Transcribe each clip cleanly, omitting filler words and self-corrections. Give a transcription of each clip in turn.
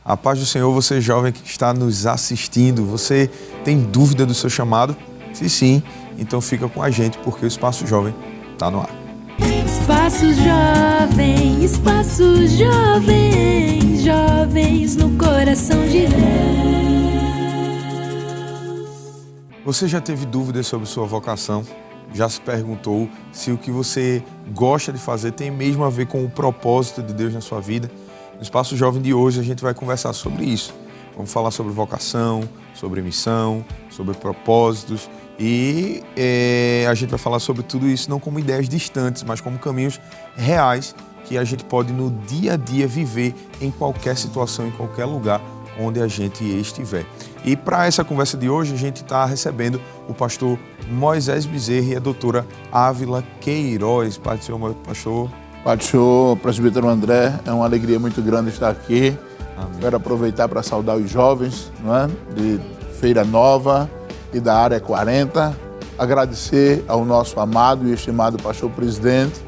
A paz do Senhor, você jovem que está nos assistindo, você tem dúvida do seu chamado? Se sim, então fica com a gente porque o Espaço Jovem está no ar. Espaço Jovem, Espaço Jovem, jovens no coração de Deus. Você já teve dúvidas sobre sua vocação? Já se perguntou se o que você gosta de fazer tem mesmo a ver com o propósito de Deus na sua vida? No Espaço Jovem de hoje a gente vai conversar sobre isso. Vamos falar sobre vocação, sobre missão, sobre propósitos e a gente vai falar sobre tudo isso não como ideias distantes, mas como caminhos reais que a gente pode no dia a dia viver em qualquer situação, em qualquer lugar onde a gente estiver. E para essa conversa de hoje a gente está recebendo o pastor Moisés Bezerra e a doutora Ávila Queiroz. Pai do Senhor, meu pastor. Pai do Senhor, presbítero André, é uma alegria muito grande estar aqui. Amém. Quero aproveitar para saudar os jovens, não é? De Feira Nova e da Área 40. Agradecer ao nosso amado e estimado pastor presidente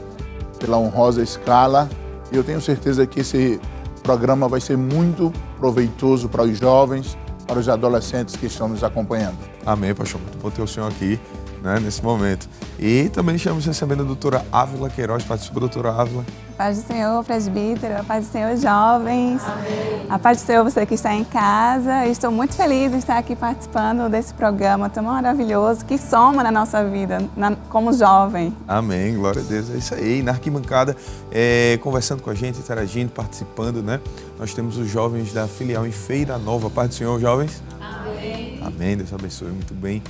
pela honrosa escala. E eu tenho certeza que esse programa vai ser muito proveitoso para os jovens, para os adolescentes que estão nos acompanhando. Amém, pastor. Muito bom ter o senhor aqui, né, nesse momento. E também estamos recebendo a doutora Ávila Queiroz. Participa, doutora Ávila. Paz do Senhor, presbítero, a paz do Senhor, jovens. Amém. A paz do Senhor, você que está em casa. Estou muito feliz de estar aqui participando desse programa tão maravilhoso que soma na nossa vida, como jovem. Amém, glória a Deus. É isso aí. Na arquibancada, conversando com a gente, interagindo, participando, né? Nós temos os jovens da filial em Feira Nova. Paz do Senhor, jovens. Amém. Amém, Deus abençoe, muito bem.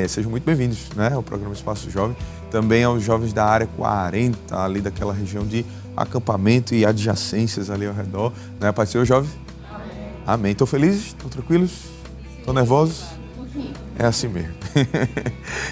Sejam muito bem-vindos, né, ao programa Espaço Jovem. Também aos jovens da Área 40, ali daquela região de acampamento e adjacências ali ao redor. Né, Pai do Senhor, jovens? Amém. Amém. Estão felizes? Estão tranquilos? Estão nervosos? É assim mesmo.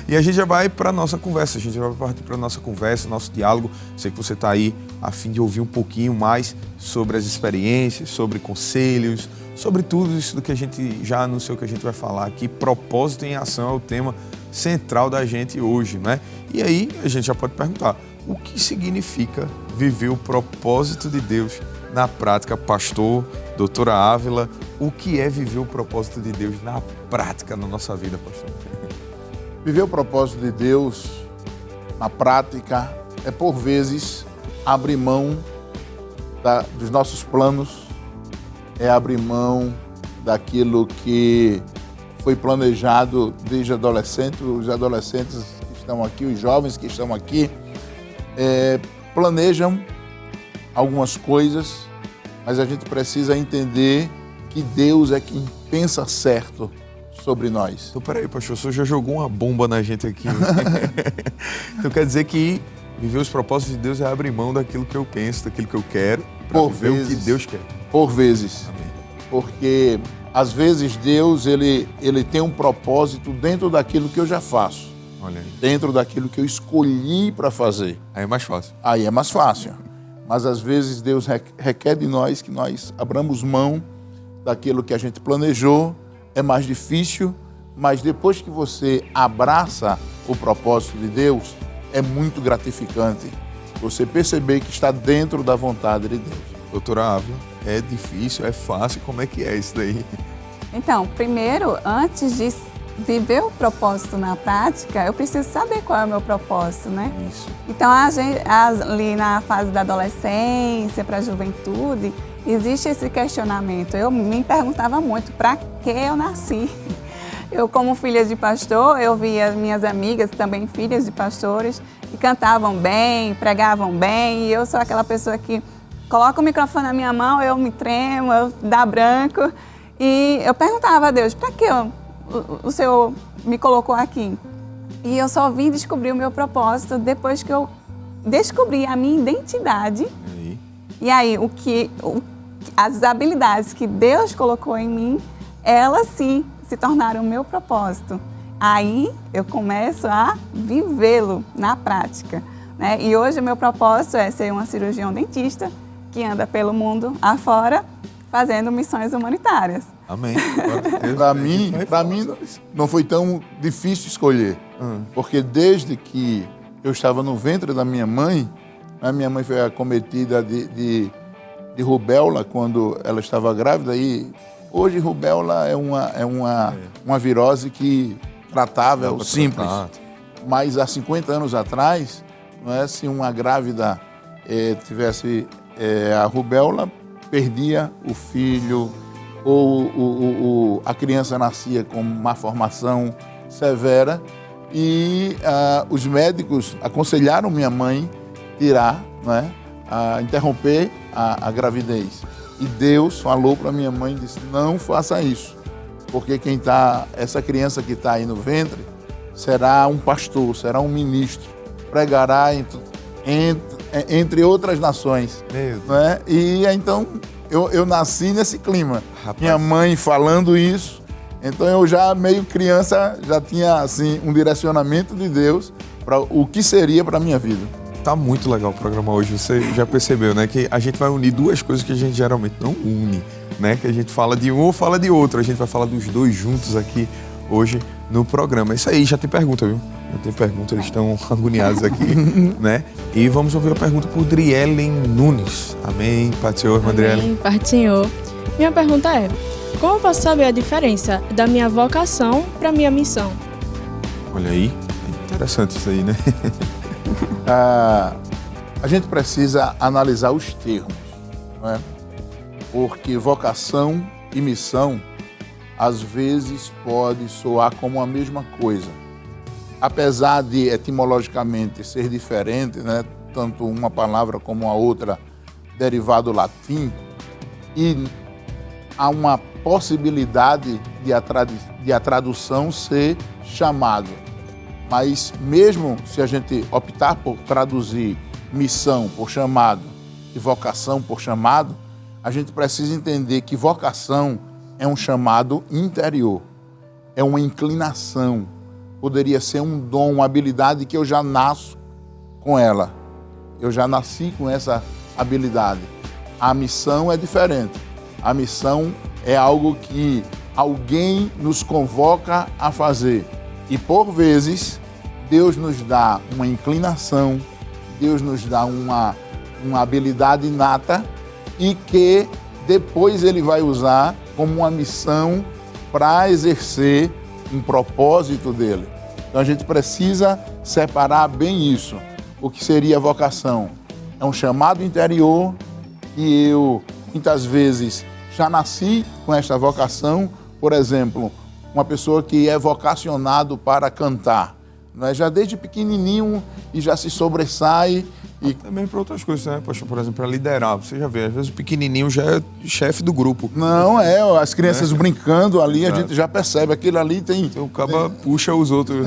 E a gente já vai para a nossa conversa, a gente vai partir para a nossa conversa, nosso diálogo. Sei que você está aí a fim de ouvir um pouquinho mais sobre as experiências, sobre conselhos, sobre tudo isso do que a gente já anunciou que a gente vai falar aqui. Propósito em ação é o tema central da gente hoje, né? E aí a gente já pode perguntar, o que significa viver o propósito de Deus na prática? Pastor, doutora Ávila, o que é viver o propósito de Deus na prática na nossa vida, pastor? Viver o propósito de Deus na prática é, por vezes, abrir mão dos nossos planos, é abrir mão daquilo que foi planejado desde adolescente. Os adolescentes que estão aqui, os jovens que estão aqui, planejam algumas coisas, mas a gente precisa entender que Deus é quem pensa certo sobre nós. Então, peraí, pastor, o senhor já jogou uma bomba na gente aqui. Então quer dizer que viver os propósitos de Deus é abrir mão daquilo que eu penso, daquilo que eu quero, para viver o que Deus quer. Por vezes. Amém. Porque, às vezes, Deus ele tem um propósito dentro daquilo que eu já faço. Olha aí. Dentro daquilo que eu escolhi para fazer. Aí é mais fácil. Aí é mais fácil. Mas, às vezes, Deus requer de nós que nós abramos mão daquilo que a gente planejou. É mais difícil, mas depois que você abraça o propósito de Deus, é muito gratificante você perceber que está dentro da vontade de Deus. Doutora Ávila, é difícil, é fácil, como é que é isso daí? Então, primeiro, antes de viver o propósito na prática, eu preciso saber qual é o meu propósito, né? Isso. Então, ali na fase da adolescência, para a juventude, existe esse questionamento. Eu me perguntava muito, para que eu nasci? Eu, como filha de pastor, eu via minhas amigas, também filhas de pastores, que cantavam bem, pregavam bem, e eu sou aquela pessoa que coloca o microfone na minha mão, eu me tremo, eu dá branco. E eu perguntava a Deus, para que o Senhor me colocou aqui? E eu só vim descobrir o meu propósito depois que eu descobri a minha identidade. E aí, as habilidades que Deus colocou em mim, elas sim se tornaram o meu propósito. Aí eu começo a vivê-lo na prática, né? E hoje o meu propósito é ser uma cirurgião dentista que anda pelo mundo afora fazendo missões humanitárias. Amém. Para mim, não foi tão difícil escolher, porque desde que eu estava no ventre da minha mãe, a minha mãe foi acometida de de rubéola quando ela estava grávida. E hoje rubéola é uma virose que tratável, simples. Mas há 50 anos atrás, não é, se uma grávida tivesse a rubéola, perdia o filho, ou a criança nascia com uma formação severa. E os médicos aconselharam minha mãe tirar, não é, interromper a gravidez. E Deus falou para minha mãe e disse: não faça isso, porque essa criança que está aí no ventre será um pastor, será um ministro, pregará entre outras nações. Não é? E então eu nasci nesse clima. Rapaz. Minha mãe falando isso, então eu já meio criança já tinha assim um direcionamento de Deus para o que seria para a minha vida. Tá muito legal o programa hoje, você já percebeu, né? Que a gente vai unir duas coisas que a gente geralmente não une, né? Que a gente fala de um ou fala de outro, a gente vai falar dos dois juntos aqui hoje no programa. Isso aí, já tem pergunta, viu? Já tem pergunta, eles estão agoniados aqui, né? E vamos ouvir a pergunta por Drielen Nunes. Amém, Pai do Senhor, irmã Drielen. Amém, Pai do Senhor. Minha pergunta é: como eu posso saber a diferença da minha vocação para minha missão? Olha aí, é interessante isso aí, né? A gente precisa analisar os termos, não é? Porque vocação e missão às vezes pode soar como a mesma coisa. Apesar de etimologicamente ser diferente, né? Tanto uma palavra como a outra derivado do latim, e há uma possibilidade de a tradução ser chamado. Mas mesmo se a gente optar por traduzir missão por chamado e vocação por chamado, a gente precisa entender que vocação é um chamado interior, é uma inclinação, poderia ser um dom, uma habilidade que eu já nasço com ela, eu já nasci com essa habilidade. A missão é diferente, a missão é algo que alguém nos convoca a fazer. E por vezes, Deus nos dá uma inclinação, Deus nos dá uma habilidade inata e que depois Ele vai usar como uma missão para exercer um propósito dele. Então a gente precisa separar bem isso. O que seria vocação? É um chamado interior e eu, muitas vezes, já nasci com esta vocação. Por exemplo, uma pessoa que é vocacionado para cantar, não é? Já desde pequenininho e já se sobressai. E também para outras coisas, né? Poxa, por exemplo, para liderar, você já vê, às vezes o pequenininho já é chefe do grupo. Não, as crianças brincando ali, a gente já percebe, aquilo ali tem... Então o caba puxa os outros.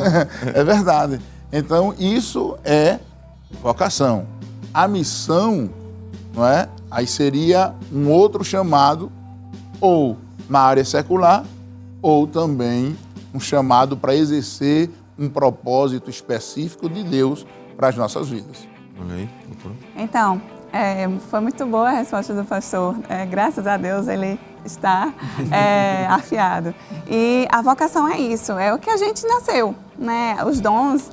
É verdade. Então isso é vocação. A missão, não é? Aí seria um outro chamado, ou na área secular, ou também um chamado para exercer um propósito específico de Deus para as nossas vidas. Então, foi muito boa a resposta do pastor. Graças a Deus ele está afiado. E a vocação é isso, é o que a gente nasceu, né? Os dons,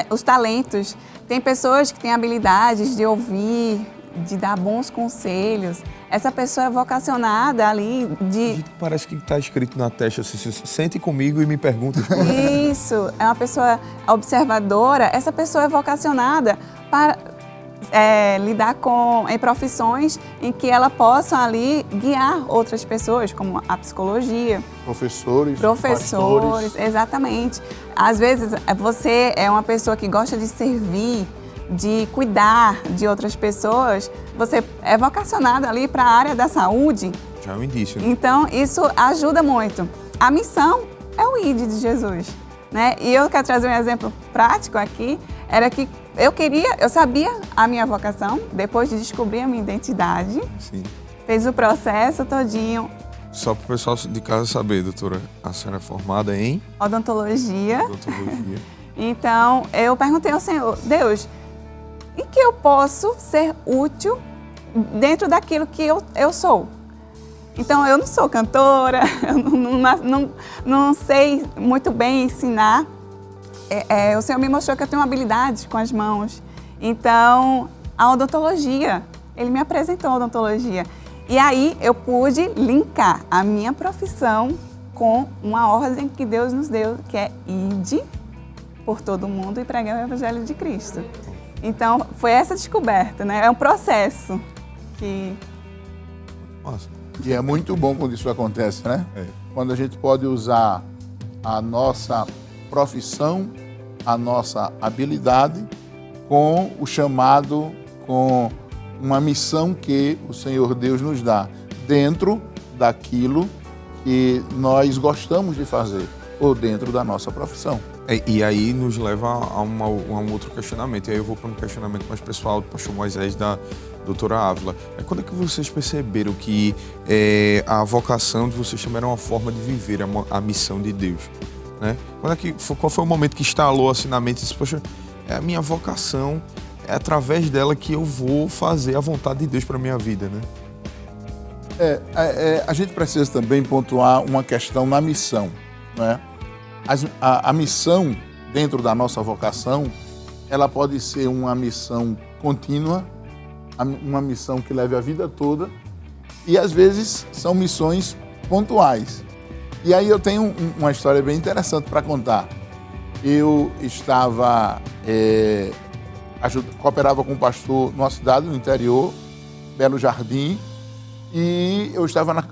os talentos. Tem pessoas que têm habilidades de ouvir, de dar bons conselhos. Essa pessoa é vocacionada ali de... Parece que está escrito na testa, assim, sente comigo e me pergunta. Isso, é uma pessoa observadora. Essa pessoa é vocacionada para lidar em profissões em que ela possa ali guiar outras pessoas, como a psicologia. Professores, pastores. Exatamente. Às vezes você é uma pessoa que gosta de servir, de cuidar de outras pessoas, você é vocacionado ali para a área da saúde. Já é um indício. Então, isso ajuda muito. A missão é o ID de Jesus, né? E eu quero trazer um exemplo prático aqui, era que eu sabia a minha vocação, depois de descobrir a minha identidade. Sim. Fez o processo todinho. Só para o pessoal de casa saber, doutora, a senhora é formada em? Odontologia. Então, eu perguntei ao Senhor, Deus, em que eu posso ser útil dentro daquilo que eu sou? Então, eu não sou cantora, eu não sei muito bem ensinar. O Senhor me mostrou que eu tenho habilidade com as mãos. Então, a odontologia, Ele me apresentou a odontologia. E aí eu pude linkar a minha profissão com uma ordem que Deus nos deu, que é ide por todo mundo e pregar o Evangelho de Cristo. Então, foi essa descoberta, né? É um processo que... Nossa. E é muito bom quando isso acontece, né? Quando a gente pode usar a nossa profissão, a nossa habilidade com o chamado, com uma missão que o Senhor Deus nos dá dentro daquilo que nós gostamos de fazer ou dentro da nossa profissão. E aí nos leva a um outro questionamento. E aí eu vou para um questionamento mais pessoal do pastor Moisés, da doutora Ávila. Quando é que vocês perceberam que a vocação de vocês também era uma forma de viver a missão de Deus? Né? Qual foi o momento que instalou assim na mente e disse, poxa, é a minha vocação, é através dela que eu vou fazer a vontade de Deus para a minha vida, né? A gente precisa também pontuar uma questão na missão, né? A missão dentro da nossa vocação, ela pode ser uma missão contínua, uma missão que leve a vida toda, e às vezes são missões pontuais. E aí eu tenho uma história bem interessante para contar. Eu cooperava com um pastor numa cidade no interior, Belo Jardim, e eu estava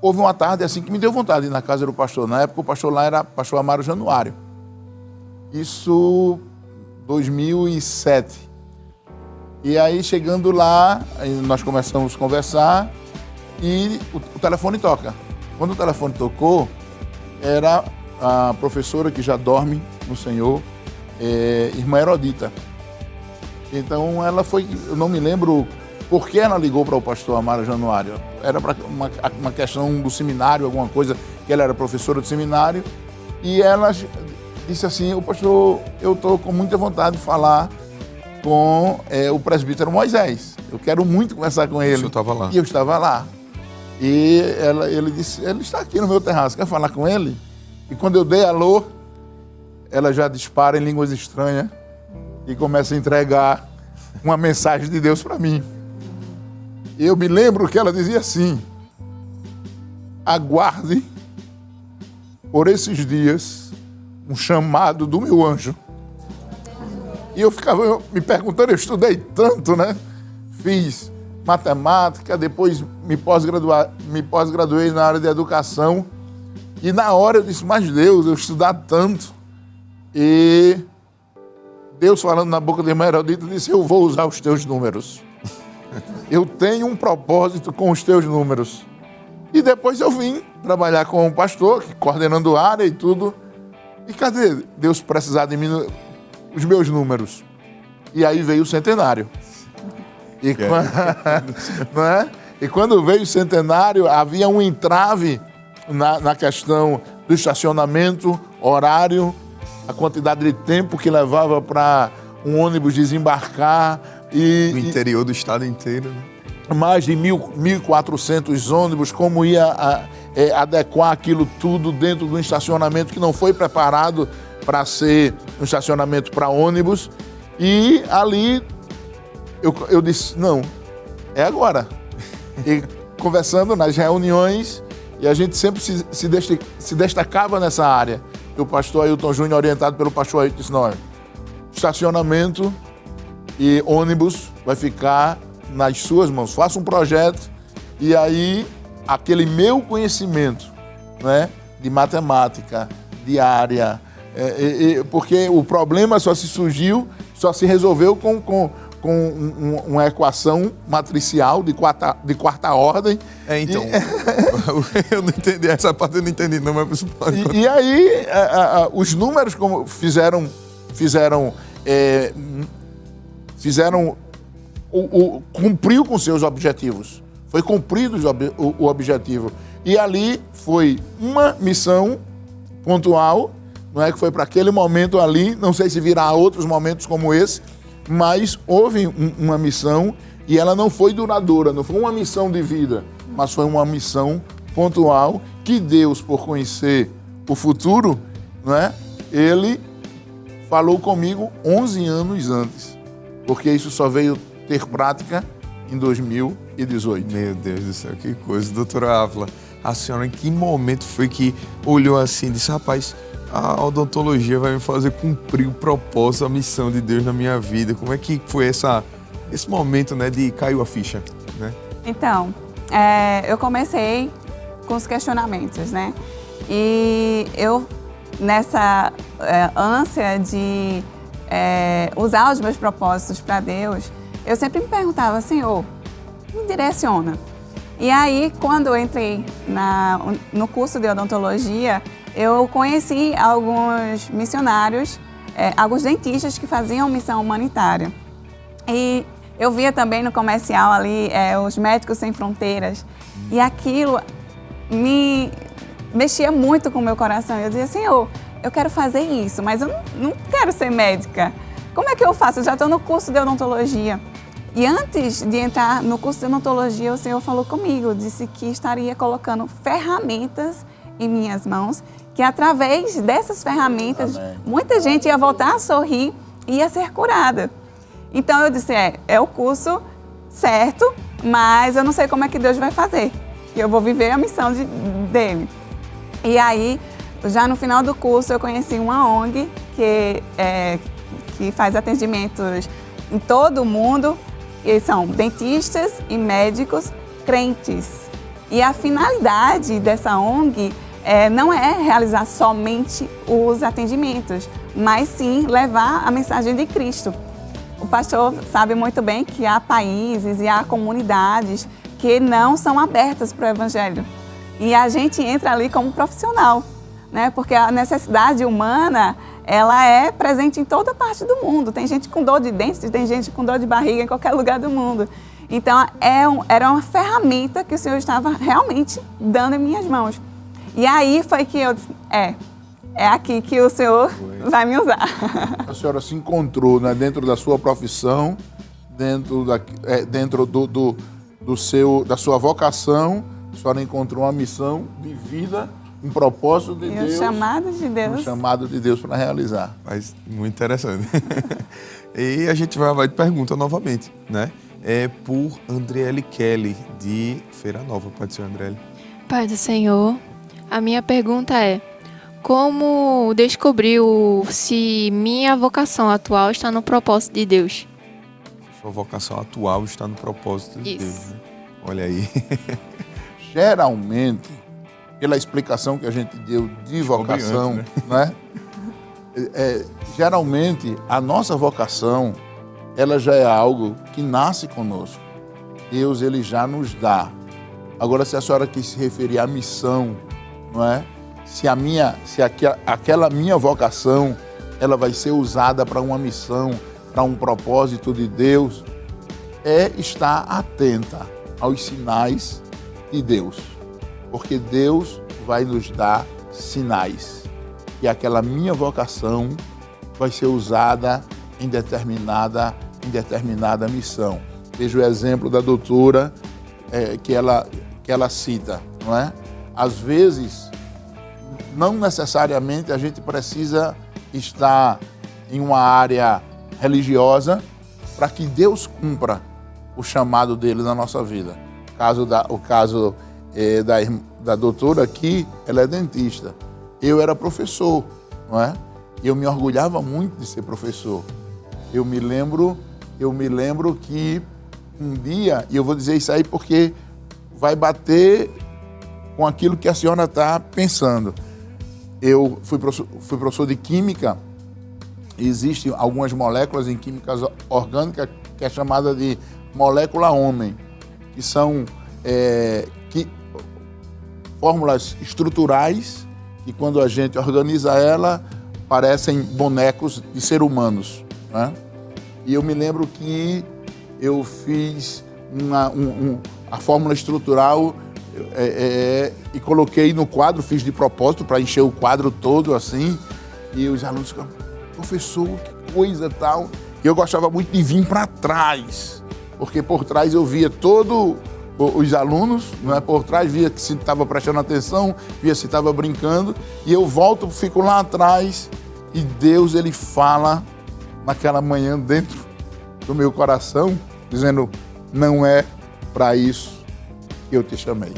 houve uma tarde assim que me deu vontade de ir na casa do pastor. Na época o pastor lá era pastor Amaro Januário. Isso 2007. E aí chegando lá, nós começamos a conversar e o telefone toca. Quando o telefone tocou, era a professora que já dorme no Senhor, irmã Herodita. Então ela foi, eu não me lembro por que ela ligou para o pastor Amaro Januário. Era para uma questão do seminário, alguma coisa, que ela era professora do seminário. E ela disse assim, o pastor, eu estou com muita vontade de falar com o presbítero Moisés. Eu quero muito conversar com ele. O senhor estava lá. E eu estava lá. E ele disse, ele está aqui no meu terraço, quer falar com ele? E quando eu dei alô, ela já dispara em línguas estranhas e começa a entregar uma mensagem de Deus para mim. Eu me lembro que ela dizia assim, aguarde por esses dias um chamado do meu anjo. E eu ficava me perguntando, eu estudei tanto, né? Fiz matemática, depois me pós-graduei na área de educação. E na hora eu disse, mas Deus, eu estudar tanto. E Deus falando na boca de irmã Herodita disse, eu vou usar os teus números. Eu tenho um propósito com os teus números. E depois eu vim trabalhar com o pastor, coordenando a área e tudo. E cadê Deus precisar de mim, os meus números? E aí veio o centenário. E, não é? E quando veio o centenário, havia um entrave na questão do estacionamento, horário, a quantidade de tempo que levava para um ônibus desembarcar. No interior do estado inteiro, né? Mais de 1.400 ônibus, como ia adequar aquilo tudo dentro de um estacionamento que não foi preparado para ser um estacionamento para ônibus. E ali eu disse, não, é agora. E conversando nas reuniões, e a gente sempre se destacava nessa área. E o pastor Ailton Júnior, orientado pelo pastor Ailton, disse, não, estacionamento e ônibus vai ficar nas suas mãos. Faça um projeto e aí aquele meu conhecimento, né, de matemática, de área, porque o problema só se resolveu com uma equação matricial de quarta ordem. Então, eu não entendi, essa parte eu não entendi não, mas... E aí os números como fizeram cumpriu com seus objetivos. Foi cumprido o objetivo. E ali foi uma missão pontual, não é, que foi para aquele momento ali, não sei se virá outros momentos como esse, mas houve uma missão e ela não foi duradoura, não foi uma missão de vida, mas foi uma missão pontual que Deus, por conhecer o futuro, não é, ele falou comigo 11 anos antes, porque isso só veio ter prática em 2018. Meu Deus do céu, que coisa. Doutora Ávila, a senhora em que momento foi que olhou assim e disse, rapaz, a odontologia vai me fazer cumprir o propósito, a missão de Deus na minha vida? Como é que foi esse momento, né, de caiu a ficha, né? Então, eu comecei com os questionamentos, né? E eu, nessa ânsia de usar os meus propósitos para Deus, eu sempre me perguntava, Senhor, me direciona. E aí, quando eu entrei no curso de odontologia, eu conheci alguns missionários, alguns dentistas que faziam missão humanitária. E eu via também no comercial ali os Médicos Sem Fronteiras. E aquilo me mexia muito com o meu coração. Eu dizia, Senhor, eu quero fazer isso, mas eu não quero ser médica. Como é que eu faço? Eu já estou no curso de odontologia. E antes de entrar no curso de odontologia, o Senhor falou comigo, disse que estaria colocando ferramentas em minhas mãos, que através dessas ferramentas, muita gente ia voltar a sorrir e ia ser curada. Então eu disse, é o curso certo, mas eu não sei como é que Deus vai fazer. E eu vou viver a missão dele. E aí, já no final do curso, eu conheci uma ONG que faz atendimentos em todo o mundo. E são dentistas e médicos crentes. E a finalidade dessa ONG não é realizar somente os atendimentos, mas sim levar a mensagem de Cristo. O pastor sabe muito bem que há países e há comunidades que não são abertas para o evangelho. E a gente entra ali como profissional, né? Porque a necessidade humana, ela é presente em toda parte do mundo. Tem gente com dor de dentes, tem gente com dor de barriga em qualquer lugar do mundo. Então, era uma ferramenta que o Senhor estava realmente dando em minhas mãos. E aí foi que eu disse, é aqui que o Senhor vai me usar. A senhora se encontrou, né, dentro da sua profissão, dentro da sua vocação, a senhora encontrou uma missão de vida, um propósito de Deus. Um chamado de Deus. Um chamado de Deus para realizar. Mas muito interessante. E a gente vai de pergunta novamente, né? É por Andriele Kelly, de Feira Nova. Pode ser, Andriele? Pai do Senhor, a minha pergunta é: como descobriu se minha vocação atual está no propósito de Deus? Sua vocação atual está no propósito de Deus, né? Olha aí. Geralmente, pela explicação que a gente deu de vocação, antes, né? Geralmente, a nossa vocação, ela já é algo que nasce conosco. Deus, ele já nos dá. Agora, se a senhora quis se referir à missão, não é? Se aquela minha vocação, ela vai ser usada para uma missão, para um propósito de Deus, estar atenta aos sinais de Deus. Porque Deus vai nos dar sinais. E aquela minha vocação vai ser usada em determinada missão. Veja o exemplo da doutora que ela cita, não é? Às vezes, não necessariamente a gente precisa estar em uma área religiosa para que Deus cumpra o chamado dele na nossa vida. O caso da doutora aqui, ela é dentista. Eu era professor, não é? E eu me orgulhava muito de ser professor. Eu me lembro que um dia, e eu vou dizer isso aí porque vai bater com aquilo que a senhora está pensando. Eu fui professor de química. Existem algumas moléculas em química orgânica que é chamada de molécula homem, que são fórmulas estruturais que, quando a gente organiza ela, parecem bonecos de seres humanos, né? E eu me lembro que eu fiz a fórmula estrutural e coloquei no quadro, fiz de propósito para encher o quadro todo assim, e os alunos ficaram, professor, que coisa tal. E eu gostava muito de vir para trás, porque por trás eu via todos os alunos, não é? Por trás via que se estava prestando atenção, via se estava brincando, e eu volto, fico lá atrás, e Deus, ele fala naquela manhã dentro do meu coração, dizendo, não é para isso que eu te chamei.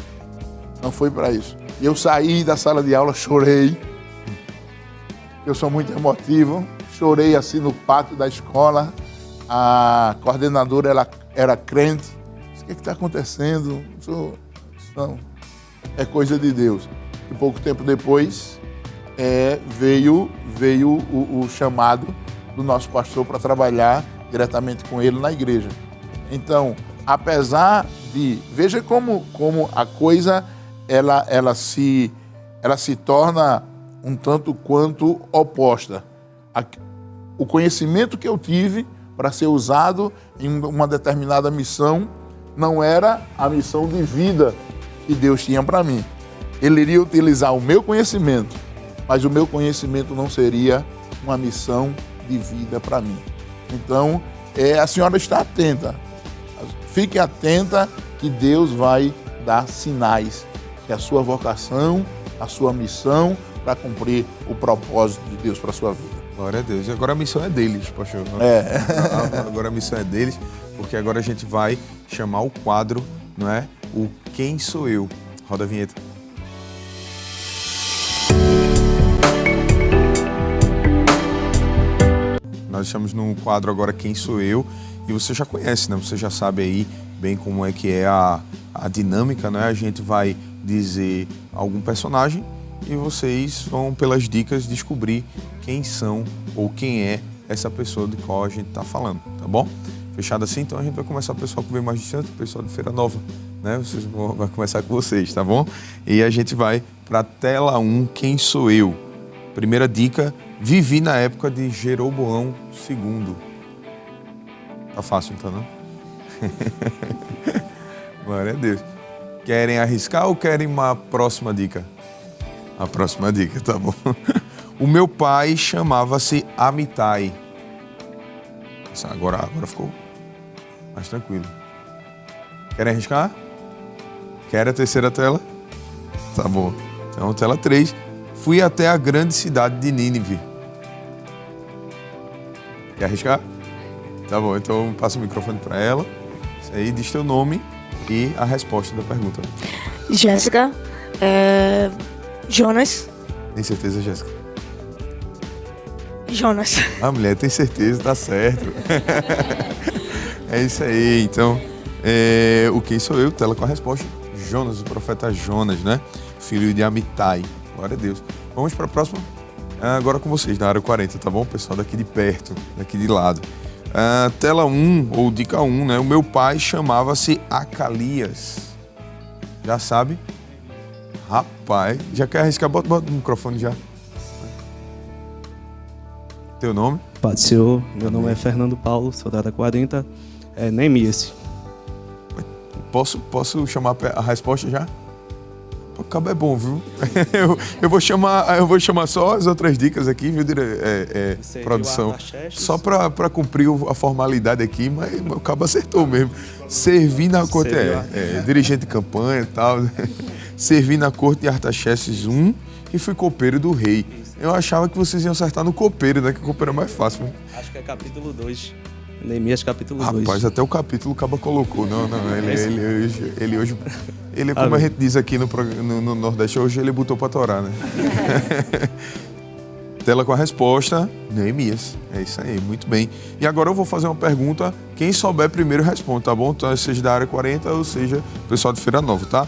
Não foi para isso. E eu saí da sala de aula, chorei. Eu sou muito emotivo. Chorei assim no pátio da escola. A coordenadora ela era crente. O que está acontecendo? Não, é coisa de Deus. E pouco tempo depois veio o chamado do nosso pastor para trabalhar diretamente com ele na igreja. Então, apesar de... Veja como a coisa ela se torna um tanto quanto oposta. O conhecimento que eu tive para ser usado em uma determinada missão não era a missão de vida que Deus tinha para mim. Ele iria utilizar o meu conhecimento, mas o meu conhecimento não seria uma missão de vida para mim. Então, a senhora está atenta. Fique atenta que Deus vai dar sinais que a sua vocação, a sua missão para cumprir o propósito de Deus para a sua vida. Glória a Deus. E agora a missão é deles, pastor. Agora a missão é deles, porque agora a gente vai chamar o quadro, não é? O Quem Sou Eu. Roda a vinheta. Nós estamos no quadro agora Quem Sou Eu, e você já conhece, né? Você já sabe aí bem como é que é a dinâmica, né? A gente vai dizer algum personagem e vocês vão, pelas dicas, descobrir quem são ou quem é essa pessoa de qual a gente está falando, tá bom? Fechado assim? Então a gente vai começar o pessoal que vem mais distante, o pessoal de Feira Nova, né? Vai começar com vocês, tá bom? E a gente vai para a tela 1, Quem Sou Eu? Primeira dica, vivi na época de Jeroboão II. Tá fácil, então, não? Glória a Deus. Querem arriscar ou querem uma próxima dica? A próxima dica, tá bom. O meu pai chamava-se Amitai. Agora ficou mais tranquilo. Querem arriscar? Quer a terceira tela? Tá bom. Então, tela 3. Fui até a grande cidade de Nínive. Quer arriscar? Tá bom, então passa o microfone para ela. Isso aí, diz teu nome e a resposta da pergunta. Jéssica, Jonas. Tem certeza, Jéssica? Jonas. A mulher tem certeza, tá certo. É isso aí, então, o Quem Sou Eu, tela com a resposta. Jonas, o profeta Jonas, né? Filho de Amitai. Glória a Deus. Vamos para a próxima. Agora com vocês, na área 40, tá bom? Pessoal daqui de perto, daqui de lado. Tela 1, ou dica 1, né? O meu pai chamava-se Acalias. Já sabe? Rapaz, já quer arriscar? Bota o microfone já. Teu nome? Pai do Senhor, meu nome é Fernando Paulo, sou da área 40, Neemias. Posso chamar a resposta já? O cabo é bom, viu? eu vou chamar só as outras dicas aqui, viu, produção? Só para cumprir a formalidade aqui, mas o cabo acertou mesmo. Servir na corte, dirigente de campanha e tal. Servi na corte de Artaxerxes I e fui copeiro do rei. Eu achava que vocês iam acertar no copeiro, né? Que o copeiro é mais fácil. Né? Acho que é capítulo 2. Neemias capítulo 2. Rapaz, até o capítulo o cabo colocou. Não, ele hoje... Ele, como a gente diz aqui no Nordeste, hoje ele botou pra torar, né? Tela com a resposta, Neemias. É isso aí, muito bem. E agora eu vou fazer uma pergunta, quem souber primeiro responde, tá bom? Então, seja da área 40 ou seja pessoal de Feira Nova, tá?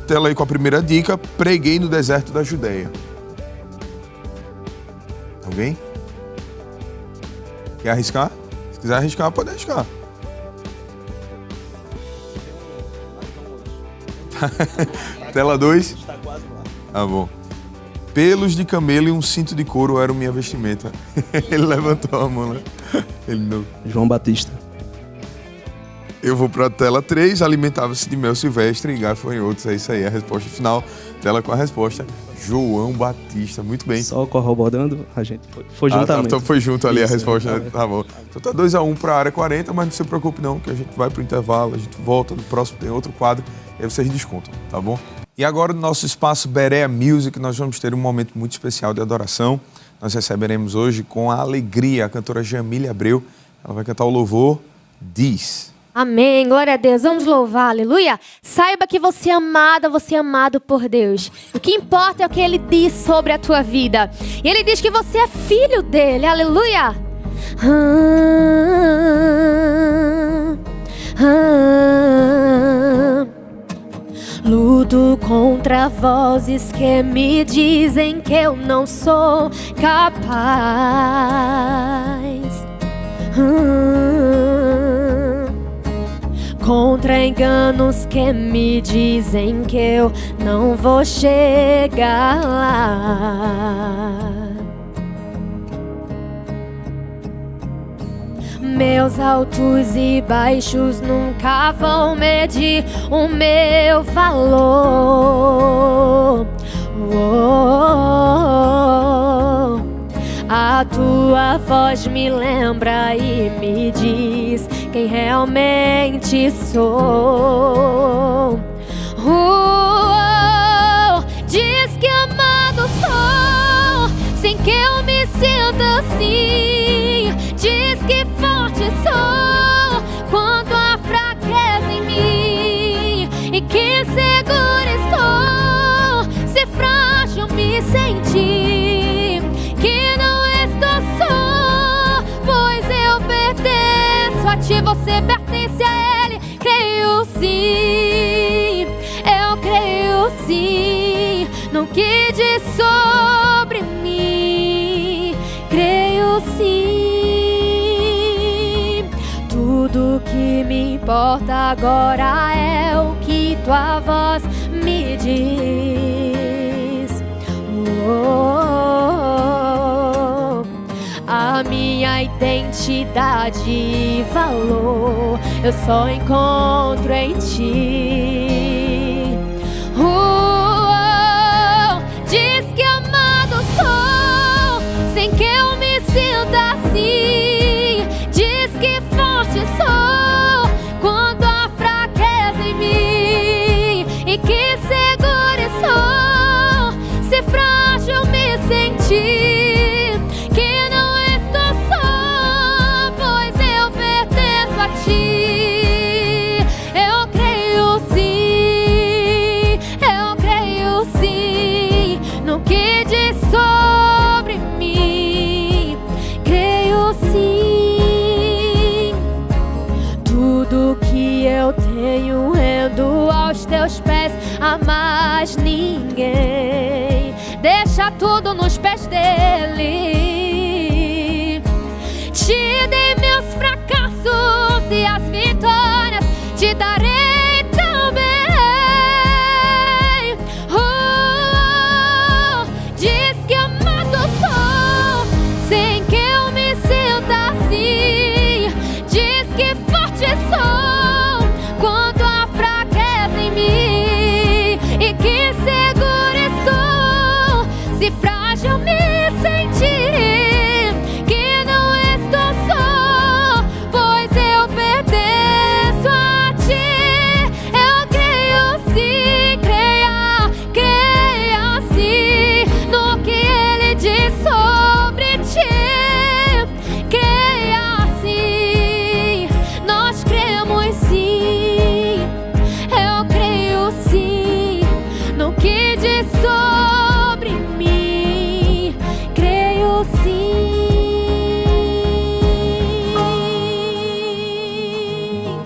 Tela aí com a primeira dica, preguei no deserto da Judéia. Alguém? Quer arriscar? Se quiser arriscar, pode arriscar. Tela 2. Está quase lá. Ah, bom. Pelos de camelo e um cinto de couro eram minha vestimenta. Ele levantou a mão, né? Ele não. João Batista. Eu vou para a tela 3. Alimentava-se de mel silvestre e gafanhotos. É isso aí, a resposta final. Tela com a resposta. João Batista. Muito bem. Só corroborando, a gente foi juntamente. Então foi junto ali. Isso, a resposta. Tá bom. Então tá 2-1 para a área 40, mas não se preocupe não, que a gente vai pro intervalo, a gente volta, no próximo tem outro quadro, e aí vocês descontam, tá bom? E agora no nosso espaço Berea Music, nós vamos ter um momento muito especial de adoração. Nós receberemos hoje com a alegria a cantora Jamília Abreu. Ela vai cantar o louvor Diz. Amém, glória a Deus, vamos louvar, aleluia. Saiba que você é amada, você é amado por Deus. O que importa é o que Ele diz sobre a tua vida. E Ele diz que você é filho dEle, aleluia. Luto contra vozes que me dizem que eu não sou capaz. Contra enganos que me dizem que eu não vou chegar lá. Meus altos e baixos nunca vão medir o meu valor. A tua voz me lembra e me diz quem realmente sou. Diz que amado sou, sem que eu me sinta assim. Diz que forte sou quando há fraqueza em mim, e que segura estou se frágil me sentir. Que não estou só, pois eu pertenço a ti, você pertence a Ele. Creio sim, eu creio sim no que diz sobre mim. Creio sim. Tudo que me importa agora é o que tua voz me diz. A minha identidade e valor eu só encontro em ti. Diz que amado sou, sem que eu me sinta assim. Diz que forte sou quando há fraqueza em mim, e que segura estou se frágil me sentir. Que não estou só, pois eu pertenço a ti. Eu creio sim, eu creio sim no que diz sobre mim. Creio sim. Tudo que eu tenho rendo aos teus pés, a mais ninguém. Deixa tudo nos pés dele. Te dei meus fracassos e as vitórias te darei também. Diz que amado sou, sem que eu me sinta assim. Diz que forte sou quando há fraqueza em mim, e que segura estou se frágil me sentir. Que não estou só, pois eu pertenço a ti. Eu creio sim, creia sim no que Ele diz sobre ti. Creia sim, nós cremos sim. Eu creio sim no que diz sobre mim. Creio sim.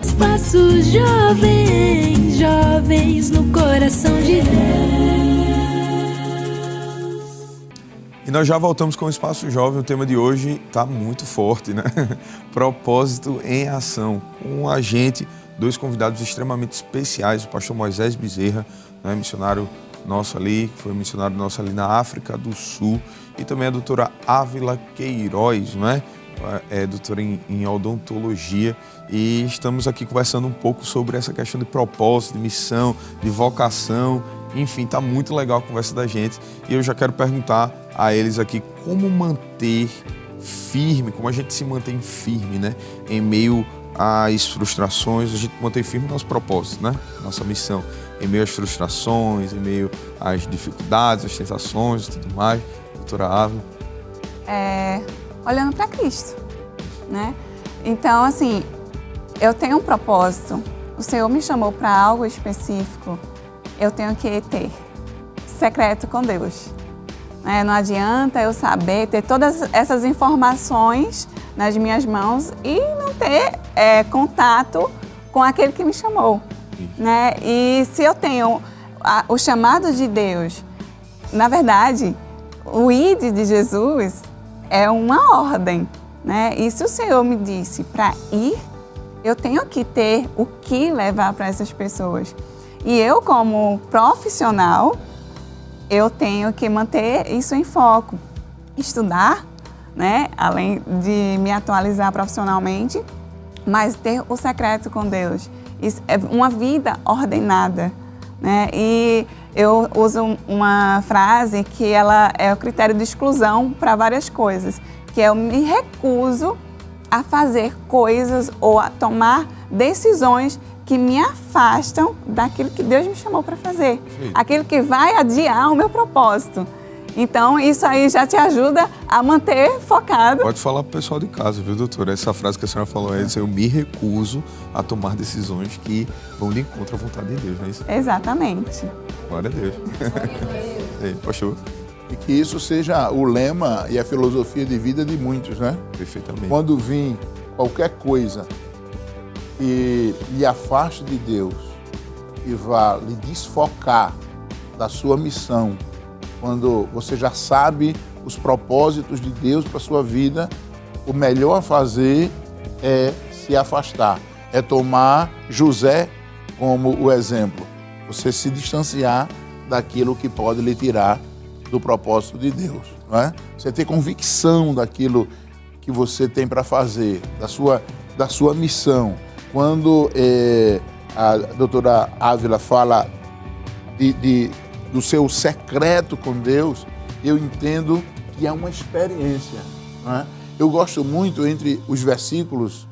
Espaço Jovem, jovens no coração de Deus. E nós já voltamos com o Espaço Jovem. O tema de hoje está muito forte, né? Propósito em ação. Com a gente, dois convidados extremamente especiais, o pastor Moisés Bezerra, né, missionário nosso ali, que foi missionário nosso ali na África do Sul, e também a doutora Ávila Queiroz, né? É doutora em odontologia, e estamos aqui conversando um pouco sobre essa questão de propósito, de missão, de vocação. Enfim, está muito legal a conversa da gente, e eu já quero perguntar a eles aqui como manter firme, como a gente se mantém firme, né? Em meio às frustrações, a gente mantém firme nosso propósito, né? Nossa missão, em meio às frustrações, em meio às dificuldades, às tentações e tudo mais. Doutora Ávila. Olhando para Cristo, né? Então, assim, eu tenho um propósito, o Senhor me chamou para algo específico, eu tenho que ter secreto com Deus. Não adianta eu saber, ter todas essas informações nas minhas mãos e não ter contato com aquele que me chamou. Né? E se eu tenho o chamado de Deus, na verdade, o ide de Jesus é uma ordem. Né? E se o Senhor me disse para ir, eu tenho que ter o que levar para essas pessoas. E eu, como profissional, eu tenho que manter isso em foco. Estudar, né? Além de me atualizar profissionalmente, mas ter o secreto com Deus. Isso é uma vida ordenada. Né? E eu uso uma frase que ela é o critério de exclusão para várias coisas, que é eu me recuso a fazer coisas ou a tomar decisões que me afastam daquilo que Deus me chamou para fazer. Sim. Aquilo que vai adiar o meu propósito. Então, isso aí já te ajuda a manter focado. Pode falar para o pessoal de casa, viu, doutora? Essa frase que a senhora falou é: eu me recuso a tomar decisões que vão de encontro à vontade de Deus, não é isso? Exatamente. Glória a Deus. Pastor. E que isso seja o lema e a filosofia de vida de muitos, né? Perfeitamente. Quando vir qualquer coisa que lhe afaste de Deus e vá lhe desfocar da sua missão, quando você já sabe os propósitos de Deus para a sua vida, o melhor a fazer é se afastar, é tomar José como o exemplo. Você se distanciar daquilo que pode lhe tirar do propósito de Deus, não é? Você ter convicção daquilo que você tem para fazer, da sua missão. Quando a doutora Ávila fala do seu secreto com Deus, eu entendo que é uma experiência. Não é? Eu gosto muito, entre os versículos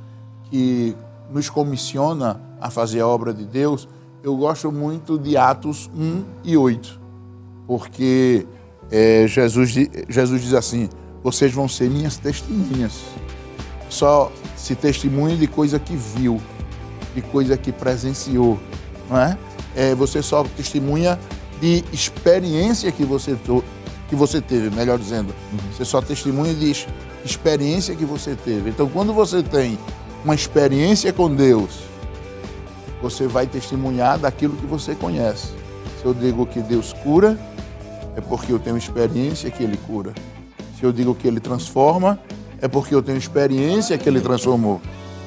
que nos comissiona a fazer a obra de Deus, eu gosto muito de Atos 1 e 8, porque Jesus diz assim: vocês vão ser minhas testemunhas. Só se testemunha de coisa que viu, de coisa que presenciou, não é? Você só testemunha de experiência que você teve, melhor dizendo. Você só testemunha de experiência que você teve. Então, quando você tem uma experiência com Deus, você vai testemunhar daquilo que você conhece. Se eu digo que Deus cura, é porque eu tenho experiência que Ele cura. Se eu digo que Ele transforma, é porque eu tenho experiência que Ele transformou.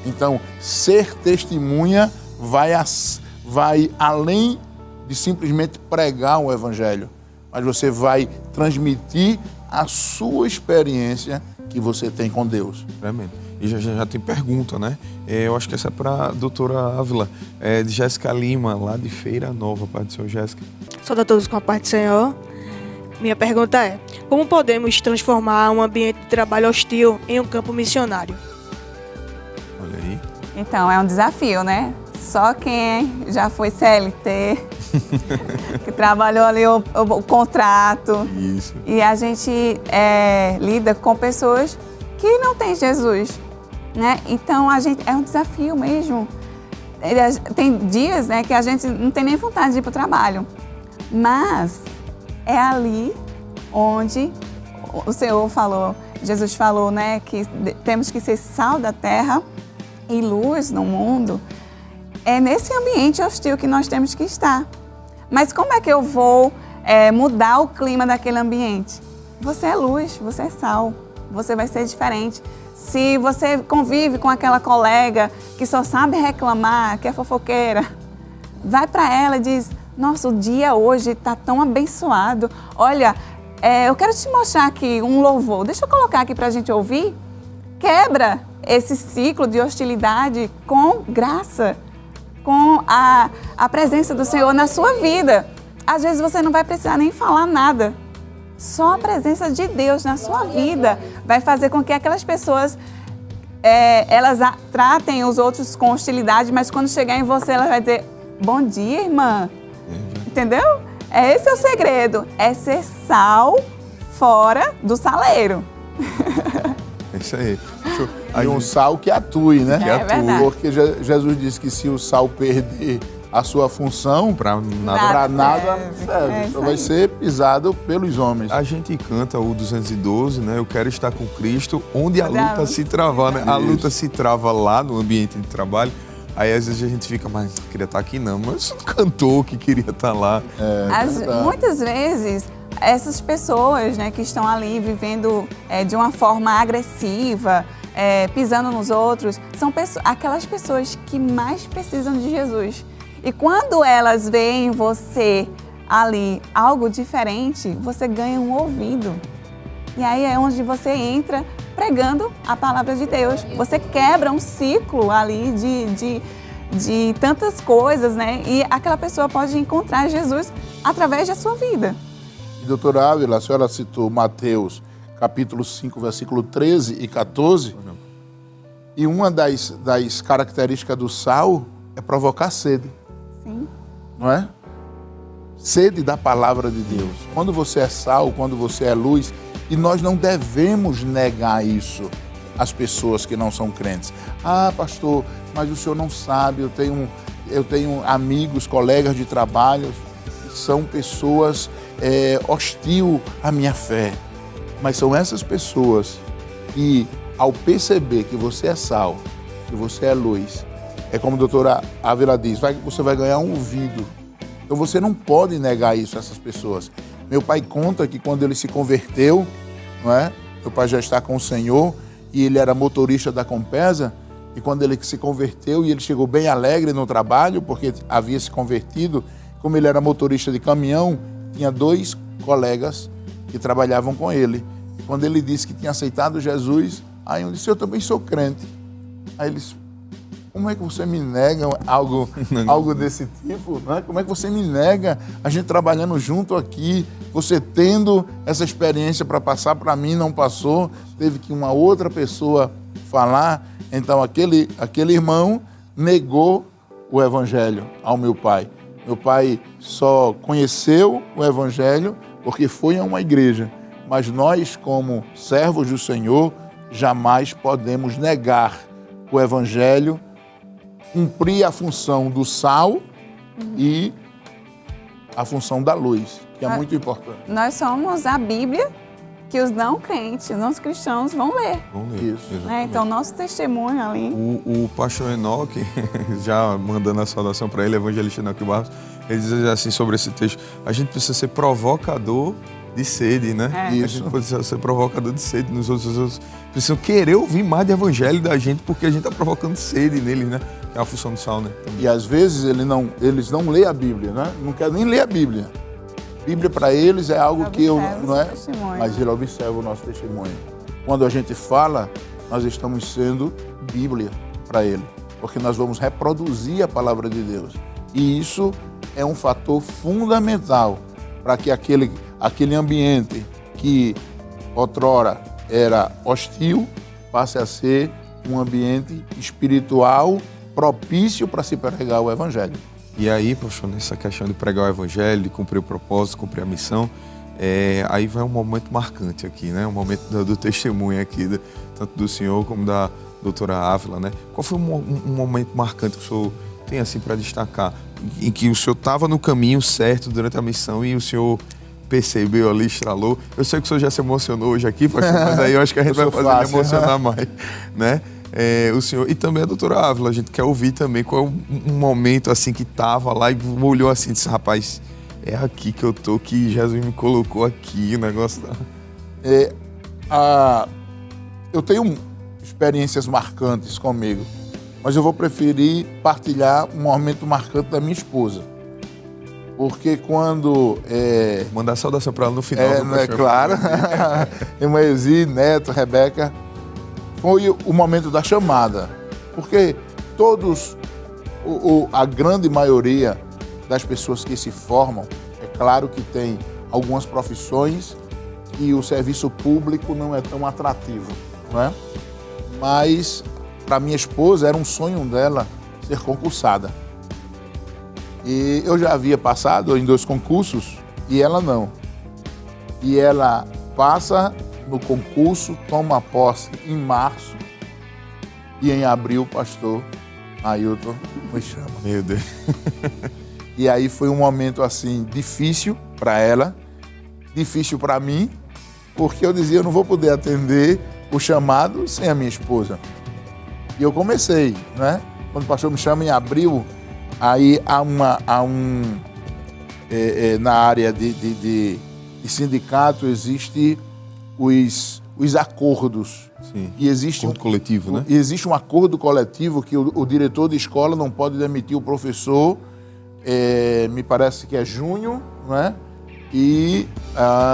Então, ser testemunha vai além de simplesmente pregar o Evangelho, mas você vai transmitir a sua experiência que você tem com Deus. Amém. E já tem pergunta, né? Eu acho que essa é para a doutora Ávila, de Jéssica Lima, lá de Feira Nova. Pai do Senhor, Jéssica. Saúde a todos com a paz do Senhor. Minha pergunta é: como podemos transformar um ambiente de trabalho hostil em um campo missionário? Olha aí. Então, é um desafio, né? Só quem já foi CLT, que trabalhou ali o contrato. Isso. E a gente lida com pessoas que não têm Jesus, né? Então, é um desafio mesmo. Tem dias, né, que a gente não tem nem vontade de ir para o trabalho. Mas é ali onde o Senhor falou, Jesus falou, né, que temos que ser sal da terra e luz no mundo. É nesse ambiente hostil que nós temos que estar. Mas como é que eu vou mudar o clima daquele ambiente? Você é luz, você é sal, você vai ser diferente. Se você convive com aquela colega que só sabe reclamar, que é fofoqueira, vai para ela e diz: nossa, o dia hoje está tão abençoado. Olha, eu quero te mostrar aqui um louvor. Deixa eu colocar aqui para a gente ouvir. Quebra esse ciclo de hostilidade com graça, com a presença do Senhor na sua vida. Às vezes você não vai precisar nem falar nada. Só a presença de Deus na sua vida vai fazer com que aquelas pessoas, elas tratem os outros com hostilidade, mas quando chegar em você, ela vai dizer: bom dia, irmã. Entendeu? Esse é o segredo. É ser sal fora do saleiro. É isso aí. Poxa, e um sal que atue, né? Que atue. Verdade. Porque Jesus disse que se o sal perder a sua função, Para nada. para nada serve. serve. É Só isso vai aí. ser pisado pelos homens. A gente canta o 212, né? Eu quero estar com Cristo, onde a luta se travar, né? A Isso. luta se trava lá no ambiente de trabalho. Aí às vezes a gente fica, mas não queria estar aqui não, mas o cantor que queria estar lá. Muitas vezes, essas pessoas, né, que estão ali vivendo de uma forma agressiva, pisando nos outros, são aquelas pessoas que mais precisam de Jesus. E quando elas veem você ali algo diferente, você ganha um ouvido. E aí é onde você entra pregando a palavra de Deus. Você quebra um ciclo ali de tantas coisas, né? E aquela pessoa pode encontrar Jesus através da sua vida. E, doutora Ávila, a senhora citou Mateus, capítulo 5, versículo 13 e 14. E uma das características do sal é provocar sede. Sim. Não é? Sede da palavra de Deus. Quando você é sal, quando você é luz, e nós não devemos negar isso às pessoas que não são crentes. Ah, pastor, mas o senhor não sabe, eu tenho amigos, colegas de trabalho, que são pessoas hostil à minha fé. Mas são essas pessoas que, ao perceber que você é sal, que você é luz, é como a doutora Ávila diz, você vai ganhar um ouvido. Então você não pode negar isso a essas pessoas. Meu pai conta que quando ele se converteu, não é? Meu pai já está com o Senhor e ele era motorista da Compesa, e quando ele se converteu e ele chegou bem alegre no trabalho, porque havia se convertido, como ele era motorista de caminhão, tinha 2 colegas que trabalhavam com ele. E quando ele disse que tinha aceitado Jesus, aí eu disse, eu também sou crente. Aí eles, como é que você me nega algo desse tipo? Né? Como é que você me nega a gente trabalhando junto aqui, você tendo essa experiência para passar para mim, não passou, teve que uma outra pessoa falar. Então aquele irmão negou o evangelho ao meu pai. Meu pai só conheceu o evangelho porque foi a uma igreja. Mas nós, como servos do Senhor, jamais podemos negar o evangelho, cumprir a função do sal e a função da luz, que é muito importante. Nós somos a Bíblia que os não crentes, os não cristãos vão ler. Vamos ler. Isso. Exatamente. Né? Então, nosso testemunho ali. O pastor Enoque, já mandando a saudação para ele, evangelista Enoque Barros, ele diz assim sobre esse texto, a gente precisa ser provocador de sede, né? A gente precisa ser provocador de sede nos outros. Os outros precisam querer ouvir mais de evangelho da gente, porque a gente está provocando sede neles, né? É a função do sal, né? E às vezes eles não lêem a Bíblia, né? Não querem nem ler a Bíblia. Bíblia para eles é algo que eu não é, mas ele observa o nosso testemunho. Quando a gente fala, nós estamos sendo Bíblia para ele, porque nós vamos reproduzir a palavra de Deus. E isso é um fator fundamental para que aquele ambiente que outrora era hostil passe a ser um ambiente espiritual propício para se pregar o evangelho. E aí, pastor, nessa questão de pregar o evangelho, de cumprir o propósito, cumprir a missão, aí vai um momento marcante aqui, né? Um momento do testemunho aqui, tanto do senhor como da doutora Ávila, né? Qual foi um momento marcante que o senhor tem assim para destacar, em que o senhor estava no caminho certo durante a missão e o senhor percebeu ali, estralou? Eu sei que o senhor já se emocionou hoje aqui, pastor, mas aí eu acho que a gente vai fazer ele emocionar mais, né? O senhor e também a doutora Ávila, a gente quer ouvir também qual é um momento assim que estava lá e olhou assim e disse, rapaz, é aqui que eu tô, que Jesus me colocou aqui, o negócio tá... Eu tenho experiências marcantes comigo, mas eu vou preferir partilhar um momento marcante da minha esposa. Porque quando... Mandar saudação para ela no final. Claro. Irmã Ezi, Neto, Rebeca. Foi o momento da chamada. Porque todos, a grande maioria das pessoas que se formam, é claro que tem algumas profissões e o serviço público não é tão atrativo, não é? Mas, para minha esposa, era um sonho dela ser concursada. E eu já havia passado em 2 concursos e ela não. E ela passa no concurso, toma posse em março E em abril o pastor Ailton me chama. Meu Deus. E aí foi um momento assim difícil para ela, difícil para mim, porque eu dizia, eu não vou poder atender o chamado sem a minha esposa. E eu comecei, né? Quando o pastor me chama em abril, aí na área de sindicato existe os acordos. Sim. E existe acordo coletivo, né? E existe um acordo coletivo que o diretor de escola não pode demitir o professor, me parece que é junho, né? E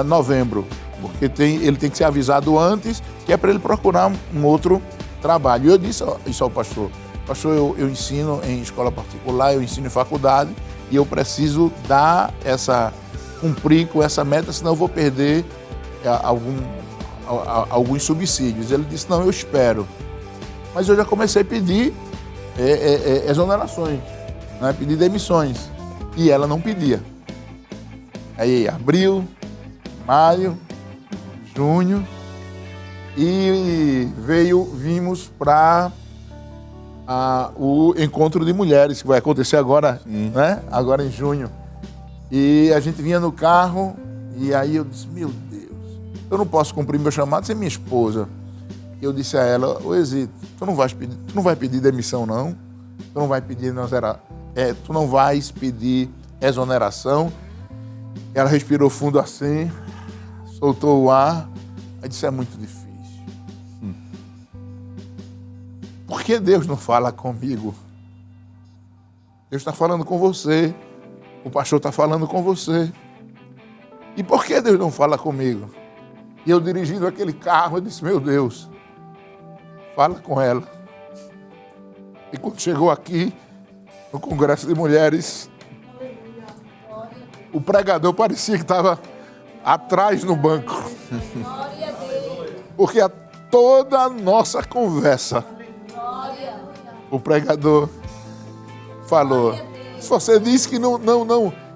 novembro, porque ele tem que ser avisado antes, que é para ele procurar um outro trabalho. E eu disse isso ao pastor. Pastor, eu ensino em escola particular, eu ensino em faculdade, e eu preciso cumprir com essa meta, senão eu vou perder alguns subsídios. Ele disse, não, eu espero. Mas eu já comecei a pedir exonerações, né? Pedir demissões. E ela não pedia. Aí abril, maio, junho, e vimos para o encontro de mulheres, que vai acontecer agora, né? Agora em junho. E a gente vinha no carro, e aí eu disse, meu Deus, eu não posso cumprir meu chamado sem minha esposa. E eu disse a ela, ô Exito, tu não vai pedir demissão, não? Tu não vai pedir tu não vais pedir exoneração? Ela respirou fundo assim, soltou o ar, aí disse, é muito difícil. Por que Deus não fala comigo? Deus está falando com você, o pastor está falando com você. E por que Deus não fala comigo? E eu dirigindo aquele carro, eu disse, meu Deus, fala com ela. E quando chegou aqui, no Congresso de Mulheres, o pregador parecia que estava atrás no banco. Porque toda a nossa conversa, o pregador falou, se você disse que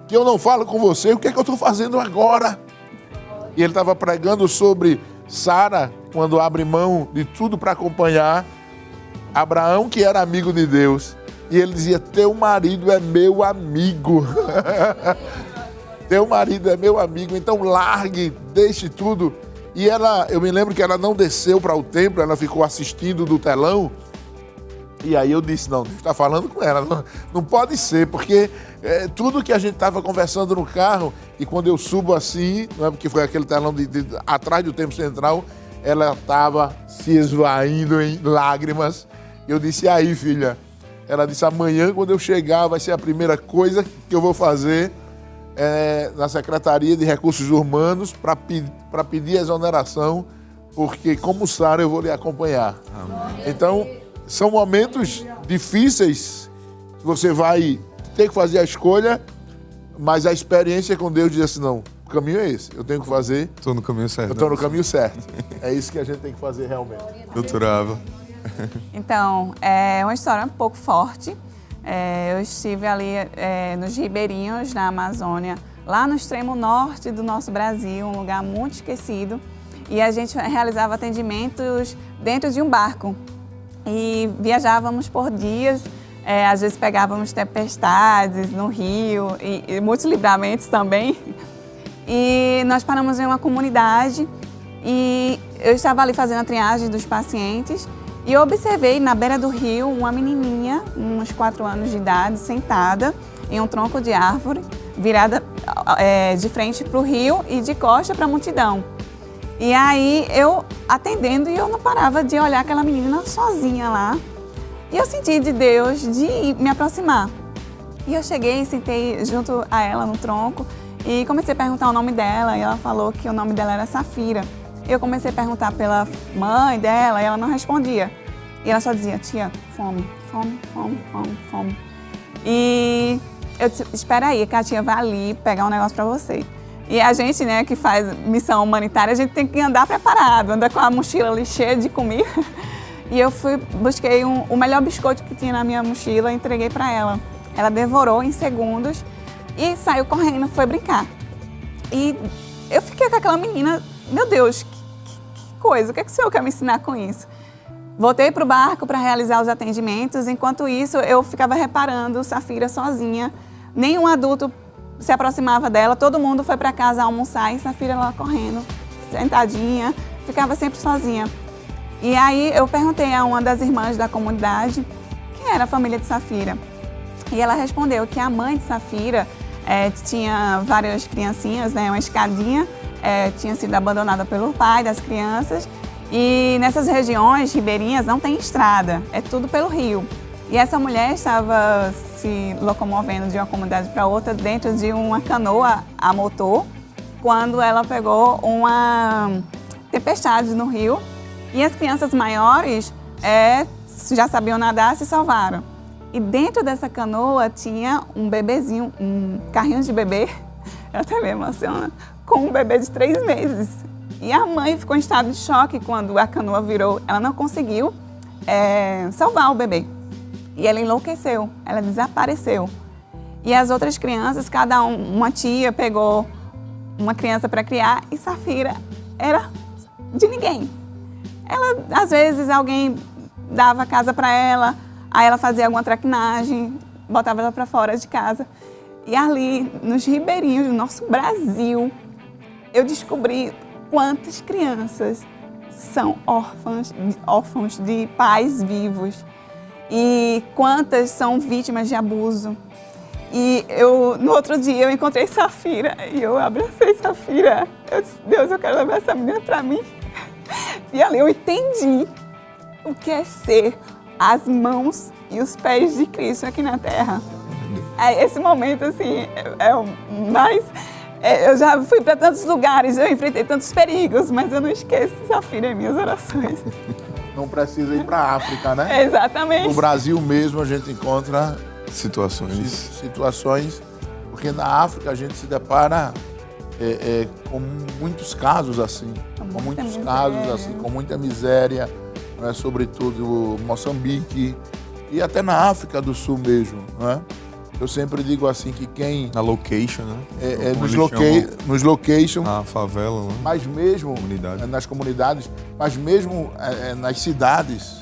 que eu não falo com você, o que é que eu estou fazendo agora? E ele estava pregando sobre Sara, quando abre mão de tudo para acompanhar Abraão, que era amigo de Deus. E ele dizia, teu marido é meu amigo. Teu marido é meu amigo, então largue, deixe tudo. E eu me lembro que ela não desceu para o templo, ela ficou assistindo do telão. E aí eu disse, não, Deus está falando com ela, não pode ser, porque tudo que a gente estava conversando no carro, e quando eu subo assim, não é porque foi aquele telão atrás do templo central, ela estava se esvaindo em lágrimas. Eu disse, e aí, filha? Ela disse, amanhã, quando eu chegar, vai ser a primeira coisa que eu vou fazer na Secretaria de Recursos Humanos para pedir exoneração, porque como Sara eu vou lhe acompanhar. Amém. Então, são momentos difíceis que você vai ter que fazer a escolha, mas a experiência com Deus diz assim, não, o caminho é esse, eu tenho que fazer. Estou no caminho certo. Eu estou no caminho certo. É isso que a gente tem que fazer realmente. Doutora Ava. Então, é uma história um pouco forte. Eu estive ali nos Ribeirinhos, na Amazônia, lá no extremo norte do nosso Brasil, um lugar muito esquecido. E a gente realizava atendimentos dentro de um barco. E viajávamos por dias, às vezes pegávamos tempestades no rio e muitos livramentos também. E nós paramos em uma comunidade e eu estava ali fazendo a triagem dos pacientes e eu observei na beira do rio uma menininha, uns 4 anos de idade, sentada em um tronco de árvore, virada de frente para o rio e de costa para a multidão. E aí eu atendendo e eu não parava de olhar aquela menina sozinha lá. E eu senti de Deus de me aproximar. E eu cheguei, sentei junto a ela no tronco e comecei a perguntar o nome dela. E ela falou que o nome dela era Safira. Eu comecei a perguntar pela mãe dela e ela não respondia. E ela só dizia, tia, fome, fome, fome, fome, fome. E eu disse, espera aí, que a tia vai ali pegar um negócio pra você. E a gente, né, que faz missão humanitária, a gente tem que andar preparado, andar com a mochila ali cheia de comida. E eu busquei o melhor biscoito que tinha na minha mochila e entreguei para ela. Ela devorou em segundos e saiu correndo, foi brincar. E eu fiquei com aquela menina, meu Deus, que coisa, o que é que o senhor quer me ensinar com isso? Voltei para o barco para realizar os atendimentos. Enquanto isso, eu ficava reparando Safira sozinha. Nenhum adulto se aproximava dela. Todo mundo foi para casa almoçar e Safira lá correndo, sentadinha, ficava sempre sozinha. E aí eu perguntei a uma das irmãs da comunidade quem era a família de Safira. E ela respondeu que a mãe de Safira tinha várias criancinhas, né, uma escadinha, tinha sido abandonada pelo pai das crianças. E nessas regiões ribeirinhas não tem estrada, é tudo pelo rio. E essa mulher estava se locomovendo de uma comunidade para outra dentro de uma canoa a motor, quando ela pegou uma tempestade no rio. E as crianças maiores já sabiam nadar, se salvaram. E dentro dessa canoa tinha um bebezinho, um carrinho de bebê, eu até me emociono, com um bebê de 3 meses. E a mãe ficou em estado de choque quando a canoa virou. Ela não conseguiu salvar o bebê. E ela enlouqueceu, ela desapareceu. E as outras crianças, cada uma tia pegou uma criança para criar e Safira era de ninguém. Ela, às vezes, alguém dava casa para ela, aí ela fazia alguma traquinagem, botava ela para fora de casa. E ali, nos ribeirinhos do nosso Brasil, eu descobri quantas crianças são órfãos de pais vivos e quantas são vítimas de abuso. E no outro dia eu encontrei Safira e eu abracei Safira. Eu disse, Deus, eu quero levar essa menina para mim. E ali eu entendi o que é ser as mãos e os pés de Cristo aqui na Terra. Esse momento, assim, é o mais... Eu já fui para tantos lugares, eu enfrentei tantos perigos, mas eu não esqueço Safira em minhas orações. Não precisa ir para a África, né? Exatamente. No Brasil mesmo a gente encontra situações, porque na África a gente se depara com muitos casos assim, com muita miséria, né? Sobretudo Moçambique e até na África do Sul mesmo, né? Eu sempre digo assim que quem... Na location, né? Nos location. Na favela, né? Mas mesmo nas comunidades, mas mesmo nas cidades,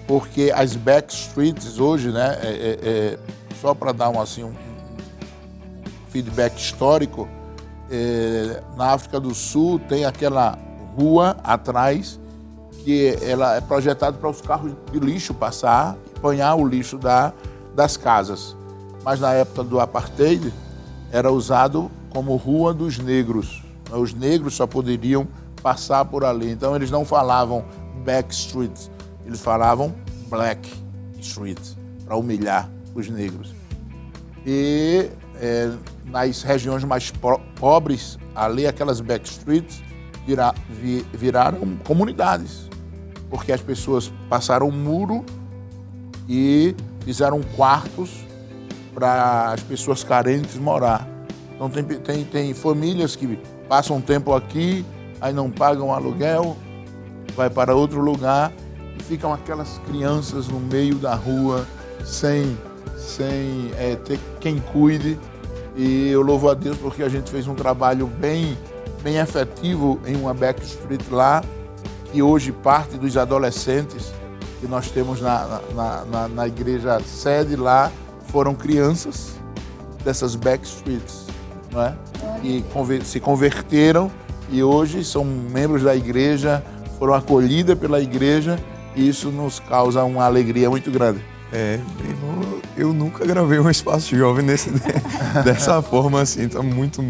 porque as backstreets hoje, né? Só para dar um feedback histórico, na África do Sul tem aquela rua atrás que ela é projetada para os carros de lixo passar e apanhar o lixo das casas. Mas na época do apartheid era usado como rua dos negros. Os negros só poderiam passar por ali. Então eles não falavam back streets, eles falavam black streets, para humilhar os negros. E nas regiões mais pobres, ali aquelas back streets viraram comunidades, porque as pessoas passaram um muro e fizeram quartos para as pessoas carentes morar. Então tem famílias que passam um tempo aqui, aí não pagam aluguel, vai para outro lugar e ficam aquelas crianças no meio da rua sem ter quem cuide. E eu louvo a Deus porque a gente fez um trabalho bem efetivo em uma backstreet lá, que hoje parte dos adolescentes que nós temos na igreja sede lá foram crianças dessas backstreets, não é? E se converteram e hoje são membros da igreja, foram acolhidas pela igreja e isso nos causa uma alegria muito grande. Eu nunca gravei um espaço jovem dessa forma assim, então muito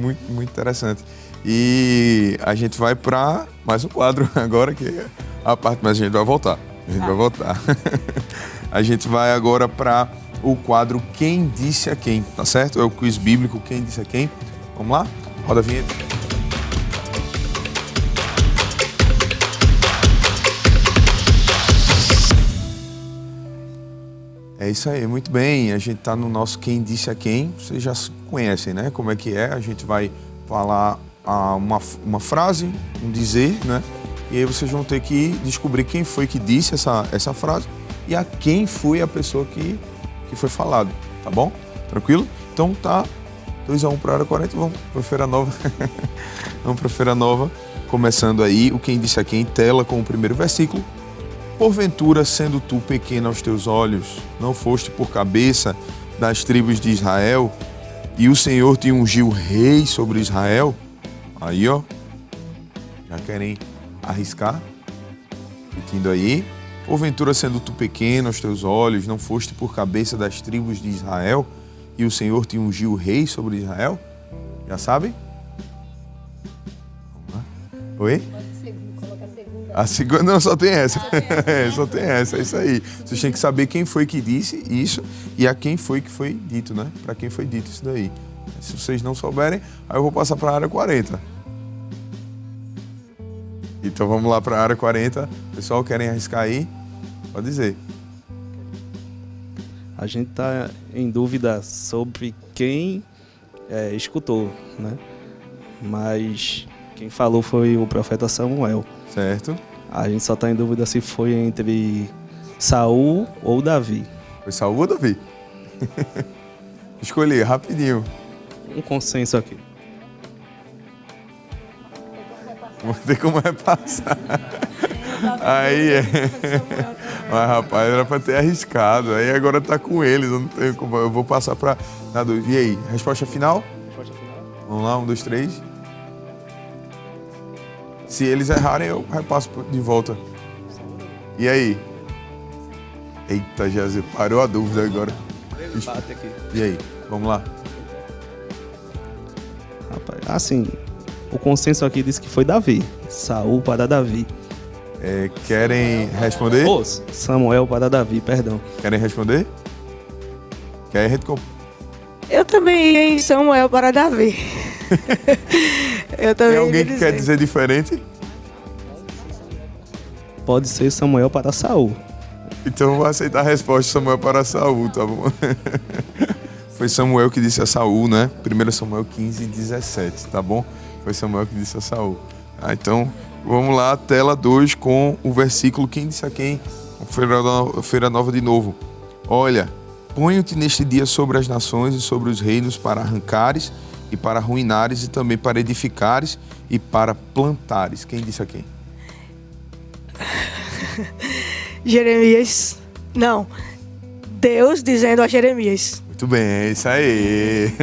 interessante. E a gente vai para mais um quadro agora, que é a parte, mas a gente vai voltar. A gente vai agora para o quadro Quem Disse a Quem, tá certo? É o quiz bíblico Quem Disse a Quem. Vamos lá? Roda a vinheta. É isso aí, muito bem. A gente está no nosso Quem Disse a Quem. Vocês já conhecem, né? Como é que é? A gente vai falar uma frase, um dizer, né? E aí vocês vão ter que descobrir quem foi que disse essa frase e a quem foi a pessoa que foi falado, tá bom? Tranquilo? Então tá 2-1 para a Área 40, vamos para Feira Nova. Vamos para Feira Nova, começando aí o Quem Disse a Quem, tela com o primeiro versículo. porventura, sendo tu pequeno aos teus olhos, não foste por cabeça das tribos de Israel, e o Senhor te ungiu rei sobre Israel? Aí, ó, já querem arriscar? Repetindo aí. Porventura, sendo tu pequeno aos teus olhos, não foste por cabeça das tribos de Israel, e o Senhor te ungiu rei sobre Israel? Já sabem? Vamos lá. Oi? A segunda, não, só tem essa. Só tem essa, é isso aí. Vocês têm que saber quem foi que disse isso e a quem foi que foi dito, né? Para quem foi dito isso daí. Se vocês não souberem, aí eu vou passar para a área 40. Então vamos lá para a área 40. Pessoal, querem arriscar aí? Pode dizer. A gente está em dúvida sobre quem escutou, né? Mas quem falou foi o profeta Samuel. Certo. A gente só está em dúvida se foi entre Saul ou Davi. Foi Saul ou Davi? Escolhi, rapidinho. Um consenso aqui. Não tem como repassar. Aí é. Mas, rapaz, era para ter arriscado. Aí agora tá com eles. Eu não tenho como. Eu vou passar para. E aí, resposta final? Resposta final. Vamos lá, 1, 2, 3. Se eles errarem, eu repasso de volta. E aí? Eita, Jesus, parou a dúvida agora. E aí, vamos lá. Rapaz, assim, o consenso aqui diz que foi Davi. Saul para Davi. Querem responder? Samuel para Davi, perdão. Querem responder? Eu também ia em Samuel para Davi. Tem alguém que quer dizer diferente? Pode ser Samuel para Saul. Então eu vou aceitar a resposta de Samuel para Saul, tá bom? Foi Samuel que disse a Saul, né? 1 Samuel 15, 17, tá bom? Foi Samuel que disse a Saul. Então, vamos lá, tela 2 com o versículo quem disse a quem? Feira Nova de novo. Olha, ponho-te neste dia sobre as nações e sobre os reinos para arrancares e para arruinares e também para edificares e para plantares. Quem disse a quem? Jeremias. Não. Deus dizendo a Jeremias. Muito bem, é isso aí.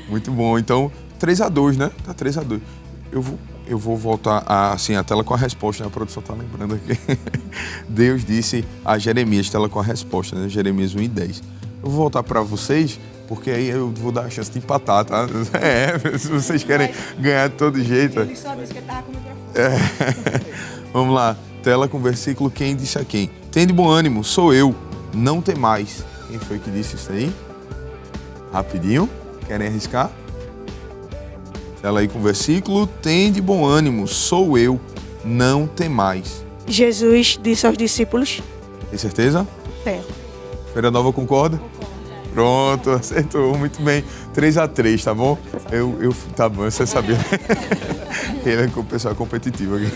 Muito bom. Então, 3-2, né? Tá 3-2. Eu vou voltar a tela com a resposta, né? A produção tá lembrando aqui. Deus disse a Jeremias, tela com a resposta, né? Jeremias 1:10. Eu vou voltar para vocês, porque aí eu vou dar a chance de empatar, tá? Se vocês querem ganhar de todo jeito. Ele só disse que tava com o microfone. Vamos lá, tela com o versículo quem disse a quem. Tem de bom ânimo, sou eu, não temais. Quem foi que disse isso aí? Rapidinho, querem arriscar? Tela aí com o versículo, tem de bom ânimo, sou eu, não temais. Jesus disse aos discípulos. Tem certeza? Tenho. Feira Nova concorda? Pronto, acertou, muito bem. 3-3, tá bom? Tá bom, você sabia. Ele é com o pessoal competitivo aqui.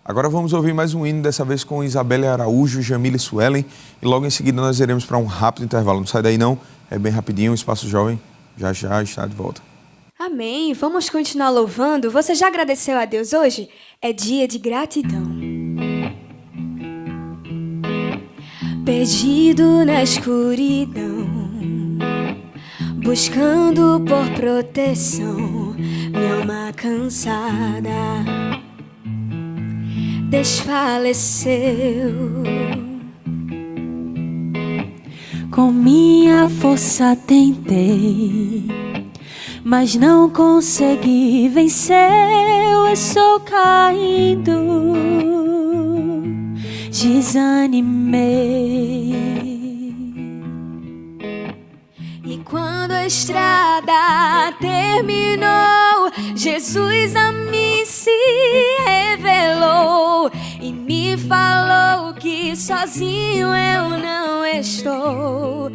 Agora vamos ouvir mais um hino, dessa vez com Isabelle Araújo, Jamile Suelen. E logo em seguida nós iremos para um rápido intervalo. Não sai daí não, é bem rapidinho, o Espaço Jovem já está de volta. Amém, vamos continuar louvando. Você já agradeceu a Deus hoje? É dia de gratidão. Perdido na escuridão, buscando por proteção, minha alma cansada desfaleceu. Com minha força tentei, mas não consegui vencer. Eu estou caindo, desanimei. E quando a estrada terminou, Jesus a mim se revelou e me falou que sozinho eu não estou.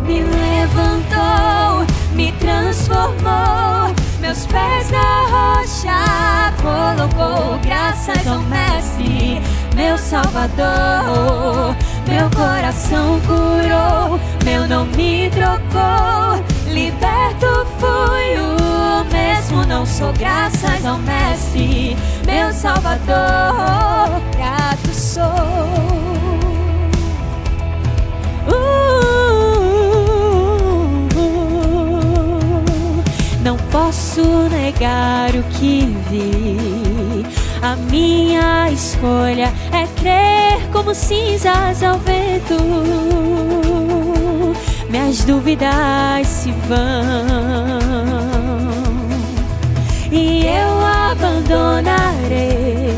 Me levantou, me transformou, meus pés na rocha colocou. Graças ao Mestre, meu Salvador, meu coração curou, meu nome trocou. Liberto fui, o mesmo não sou, graças ao Mestre, meu Salvador, grato sou. Não posso negar o que vi. A minha escolha é crer como cinzas ao vento. Minhas dúvidas se vão e eu abandonarei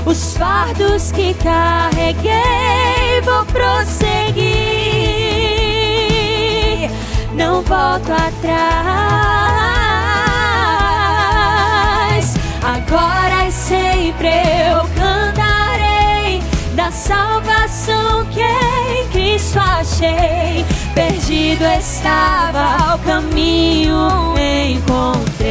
os fardos que carreguei. Vou prosseguir, não volto atrás. Agora e sempre eu cantarei da salvação que em Cristo achei. Perdido estava, o caminho encontrei.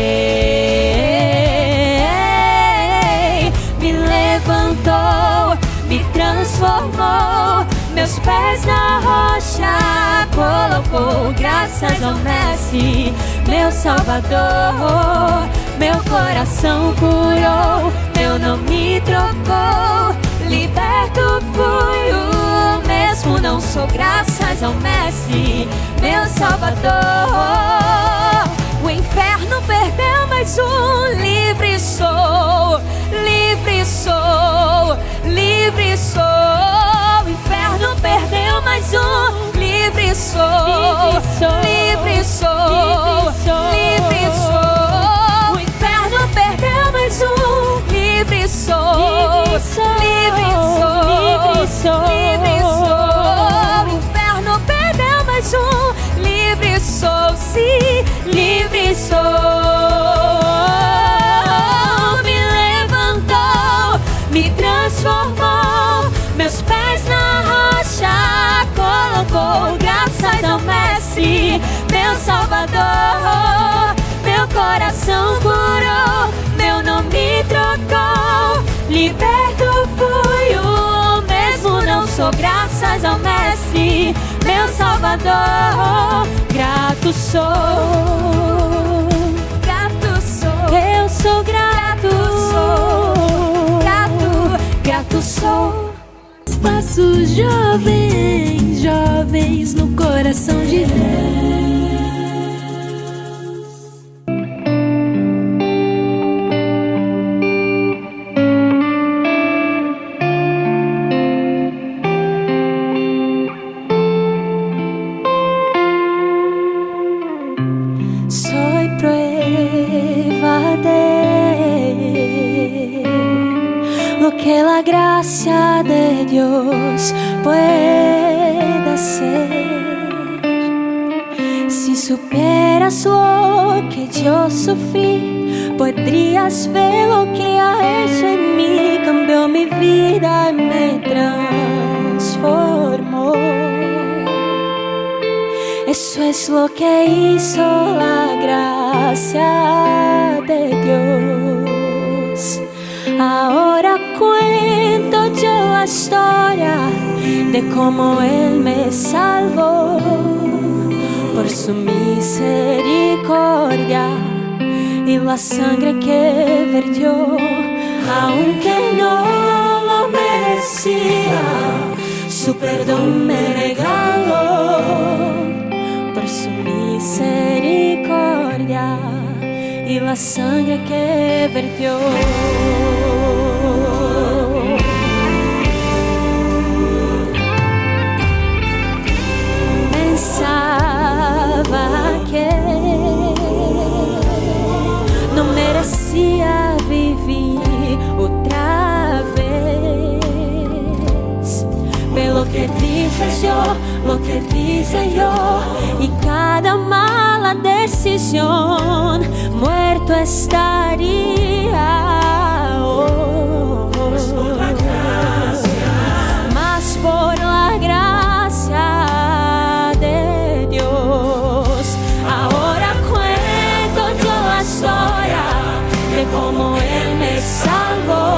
Me levantou, me transformou, meus pés na rocha colocou. Graças ao Mestre, meu Salvador, meu coração curou, meu nome trocou. Liberto fui, o mesmo não sou, graças ao Mestre, meu Salvador. O inferno perdeu mais um, livre sou, livre sou, livre sou. O inferno perdeu mais um, livre sou, livre sou, livre sou. O inferno perdeu mais um, livre sou, livre sou, livre sou, livre sou. O inferno perdeu mais um, livre sou, sim, livre sou. Me levantou, me transformou, meus pés na rocha colocou. Graças ao Mestre, meu Salvador, meu coração curou, meu nome trocou. Liberto fui, o mesmo não sou, graças ao Mestre, meu Salvador. Grato sou, grato sou, eu sou grato, grato, grato sou. Espaço jovens, jovens no coração de Deus. Que la gracia de Dios pueda ser. Si supieras lo que yo sufrí, podrías ver lo que ha hecho en mí. Cambió mi vida y me transformó. Eso es lo que hizo la gracia de Dios. Ahora cuento yo la historia de cómo Él me salvó por su misericordia y la sangre que vertió. Aunque no lo merecía, su perdón me regaló por su misericordia y la sangre que vertió. Pensaba que no merecía vivir otra vez, pero lo que dices yo, lo que dice yo, y cada mala decisión muerto estaría. Mas por la gracia de Dios, ahora cuento yo la historia de cómo Él me salvó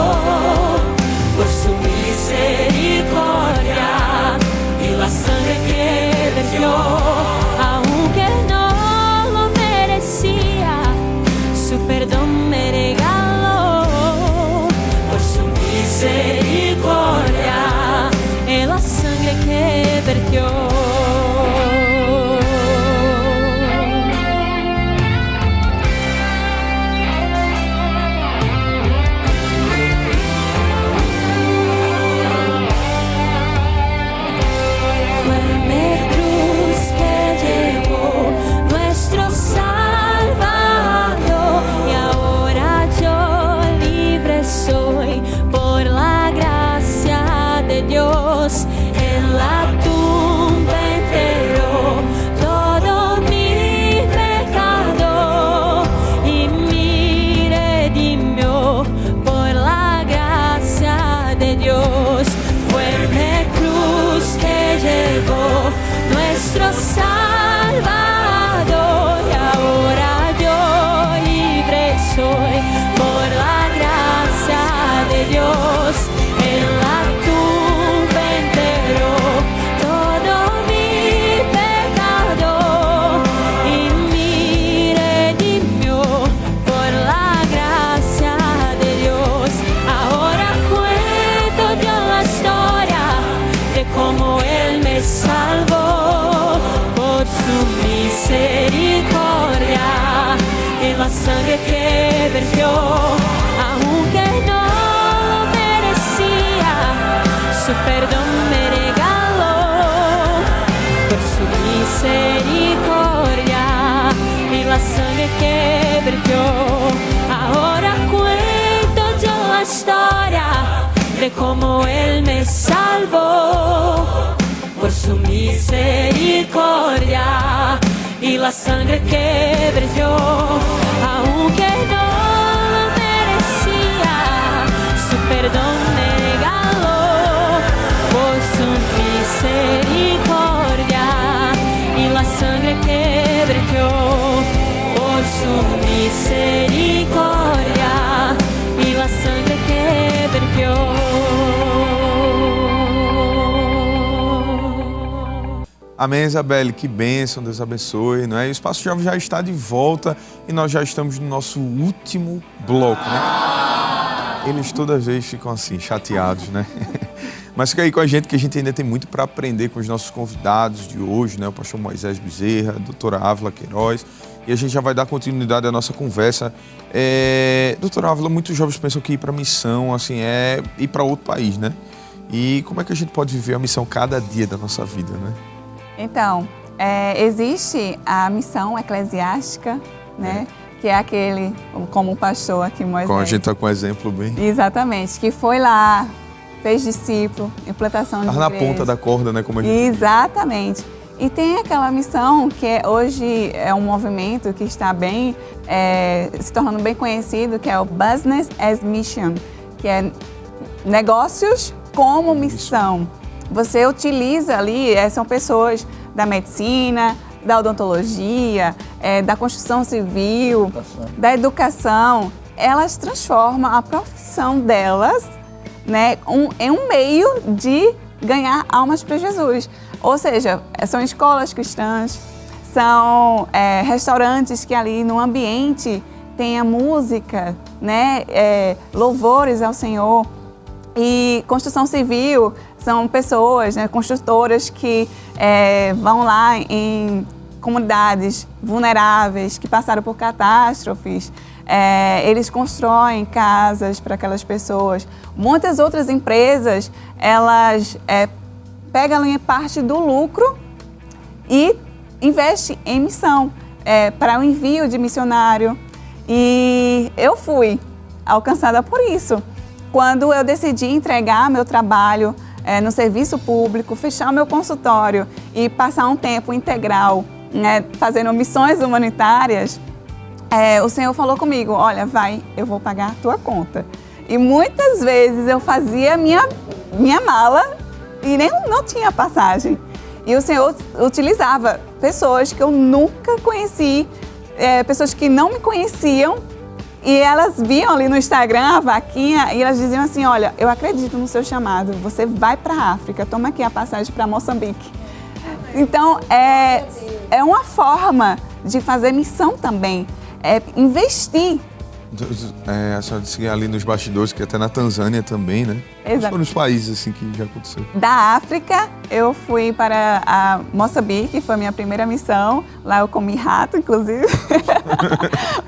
por su misericordia y la sangre que vertió. Aunque no lo merecía, su la sangre que vertió, aunque no lo merecía, su perdón me regaló por su misericordia y la sangre que vertió. Ahora cuento yo la historia de cómo Él me salvó por su misericordia y la sangre que vertió, aunque no lo merecía, su perdón me regaló por su misericordia y la sangre que vertió, por su misericordia y la sangre que vertió. Amém, Isabelle, que bênção, Deus abençoe, não é? E o Espaço Jovem já está de volta e nós já estamos no nosso último bloco, né? Eles todas vezes ficam assim, chateados, né? Mas fica aí com a gente que a gente ainda tem muito para aprender com os nossos convidados de hoje, né? O pastor Moisés Bezerra, a doutora Ávila Queiroz, e a gente já vai dar continuidade à nossa conversa. Doutora Ávila, muitos jovens pensam que ir para a missão, assim, é ir para outro país, né? E como é que a gente pode viver a missão cada dia da nossa vida, né? Então, existe a missão eclesiástica, né? Que é aquele, como o pastor aqui, Moisés. Como a gente está com um exemplo bem... Exatamente, que foi lá, fez discípulo, implantação de igreja. Na ponta da corda, né? Como a gente... Exatamente. E tem aquela missão que hoje é um movimento que está bem, se tornando bem conhecido, que é o Business as Mission, que é negócios como missão. Você utiliza ali, são pessoas da medicina, da odontologia, da construção civil, da educação. Elas transformam a profissão delas, né, em um meio de ganhar almas para Jesus. Ou seja, são escolas cristãs, são restaurantes que ali no ambiente tem a música, né, louvores ao Senhor. E construção civil são pessoas, né, construtoras que vão lá em comunidades vulneráveis que passaram por catástrofes. Eles constroem casas para aquelas pessoas. Muitas outras empresas, elas pegam ali parte do lucro e investem em missão, para o envio de missionário. E eu fui alcançada por isso. Quando eu decidi entregar meu trabalho no serviço público, fechar meu consultório e passar um tempo integral, né, fazendo missões humanitárias, o Senhor falou comigo, olha, vai, eu vou pagar a tua conta. E muitas vezes eu fazia minha mala e não tinha passagem. E o Senhor utilizava pessoas que eu nunca conheci, pessoas que não me conheciam, e elas viam ali no Instagram a vaquinha e elas diziam assim, olha, eu acredito no seu chamado, você vai para a África, toma aqui a passagem para Moçambique. Então, é uma forma de fazer missão também, investir. A senhora disse ali nos bastidores que até na Tanzânia também, né? Exato. Foram os países assim que já aconteceu. Da África, eu fui para a Moçambique, foi a minha primeira missão. Lá eu comi rato, inclusive.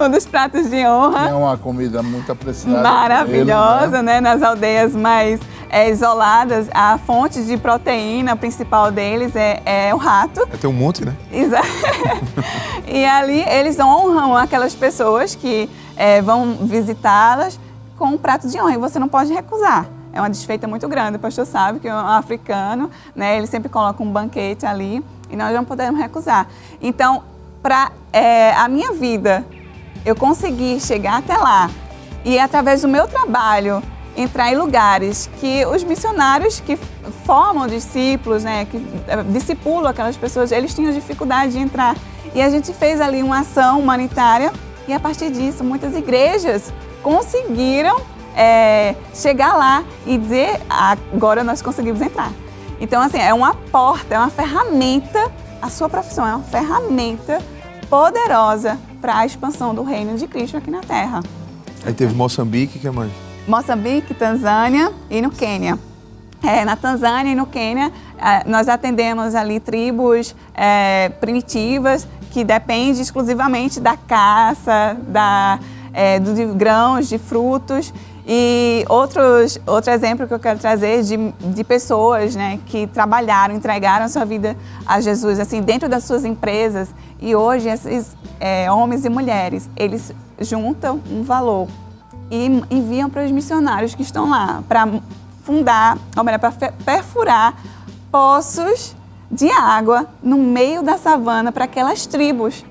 Um dos pratos de honra. É uma comida muito apreciada. Maravilhosa, né? Nas aldeias mais isoladas, a fonte de proteína principal deles é o rato. Tem um monte, né? Exato. E ali eles honram aquelas pessoas que vão visitá-las com um prato de honra e você não pode recusar. É uma desfeita muito grande, o pastor sabe que um africano, né, ele sempre coloca um banquete ali e nós não podemos recusar. Então, para a minha vida, eu consegui chegar até lá e através do meu trabalho entrar em lugares que os missionários que formam discípulos, né, que discipulam aquelas pessoas, eles tinham dificuldade de entrar. E a gente fez ali uma ação humanitária e a partir disso muitas igrejas conseguiram chegar lá e dizer, agora nós conseguimos entrar. Então, assim, é uma porta, é uma ferramenta, a sua profissão é uma ferramenta poderosa para a expansão do reino de Cristo aqui na Terra. Aí teve Moçambique, o que mais? Moçambique, Tanzânia e no Quênia. Na Tanzânia e no Quênia, Nós atendemos ali tribos primitivas que dependem exclusivamente da caça, de grãos, de frutos. E outro exemplo que eu quero trazer de pessoas, né, que trabalharam, entregaram a sua vida a Jesus, assim, dentro das suas empresas. E hoje, esses homens e mulheres, eles juntam um valor e enviam para os missionários que estão lá, para fundar, ou melhor, para perfurar poços de água no meio da savana para aquelas tribos.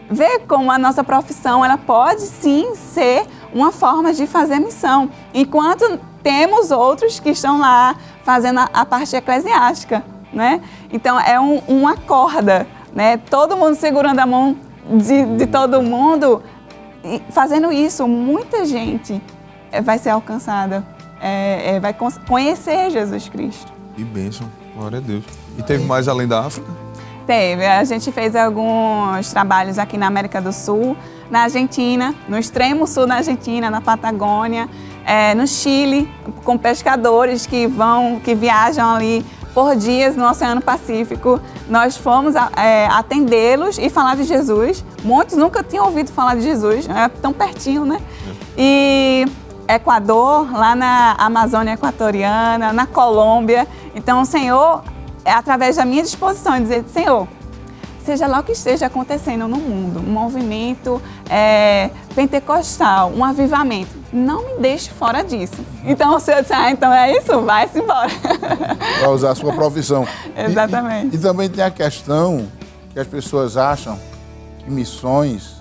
Vê como a nossa profissão, ela pode sim ser uma forma de fazer missão, enquanto temos outros que estão lá fazendo a parte eclesiástica, né? Então é uma corda, né? Todo mundo segurando a mão de todo mundo, e fazendo isso, muita gente vai ser alcançada, vai conhecer Jesus Cristo. Que bênção, glória a Deus. E teve mais além da África? Teve. A gente fez alguns trabalhos aqui na América do Sul, na Argentina, no extremo sul da Argentina, na Patagônia, no Chile, com pescadores que viajam ali por dias no Oceano Pacífico. Nós fomos atendê-los e falar de Jesus. Muitos nunca tinham ouvido falar de Jesus, é tão pertinho, né? E Equador, lá na Amazônia Equatoriana, na Colômbia. Então, o Senhor, através da minha disposição, dizer, Senhor, seja lá o que esteja acontecendo no mundo, um movimento pentecostal, um avivamento, não me deixe fora disso. Então o Senhor disse, então é isso, vai-se embora. Vai usar a sua profissão. Exatamente. E também tem a questão que as pessoas acham que missões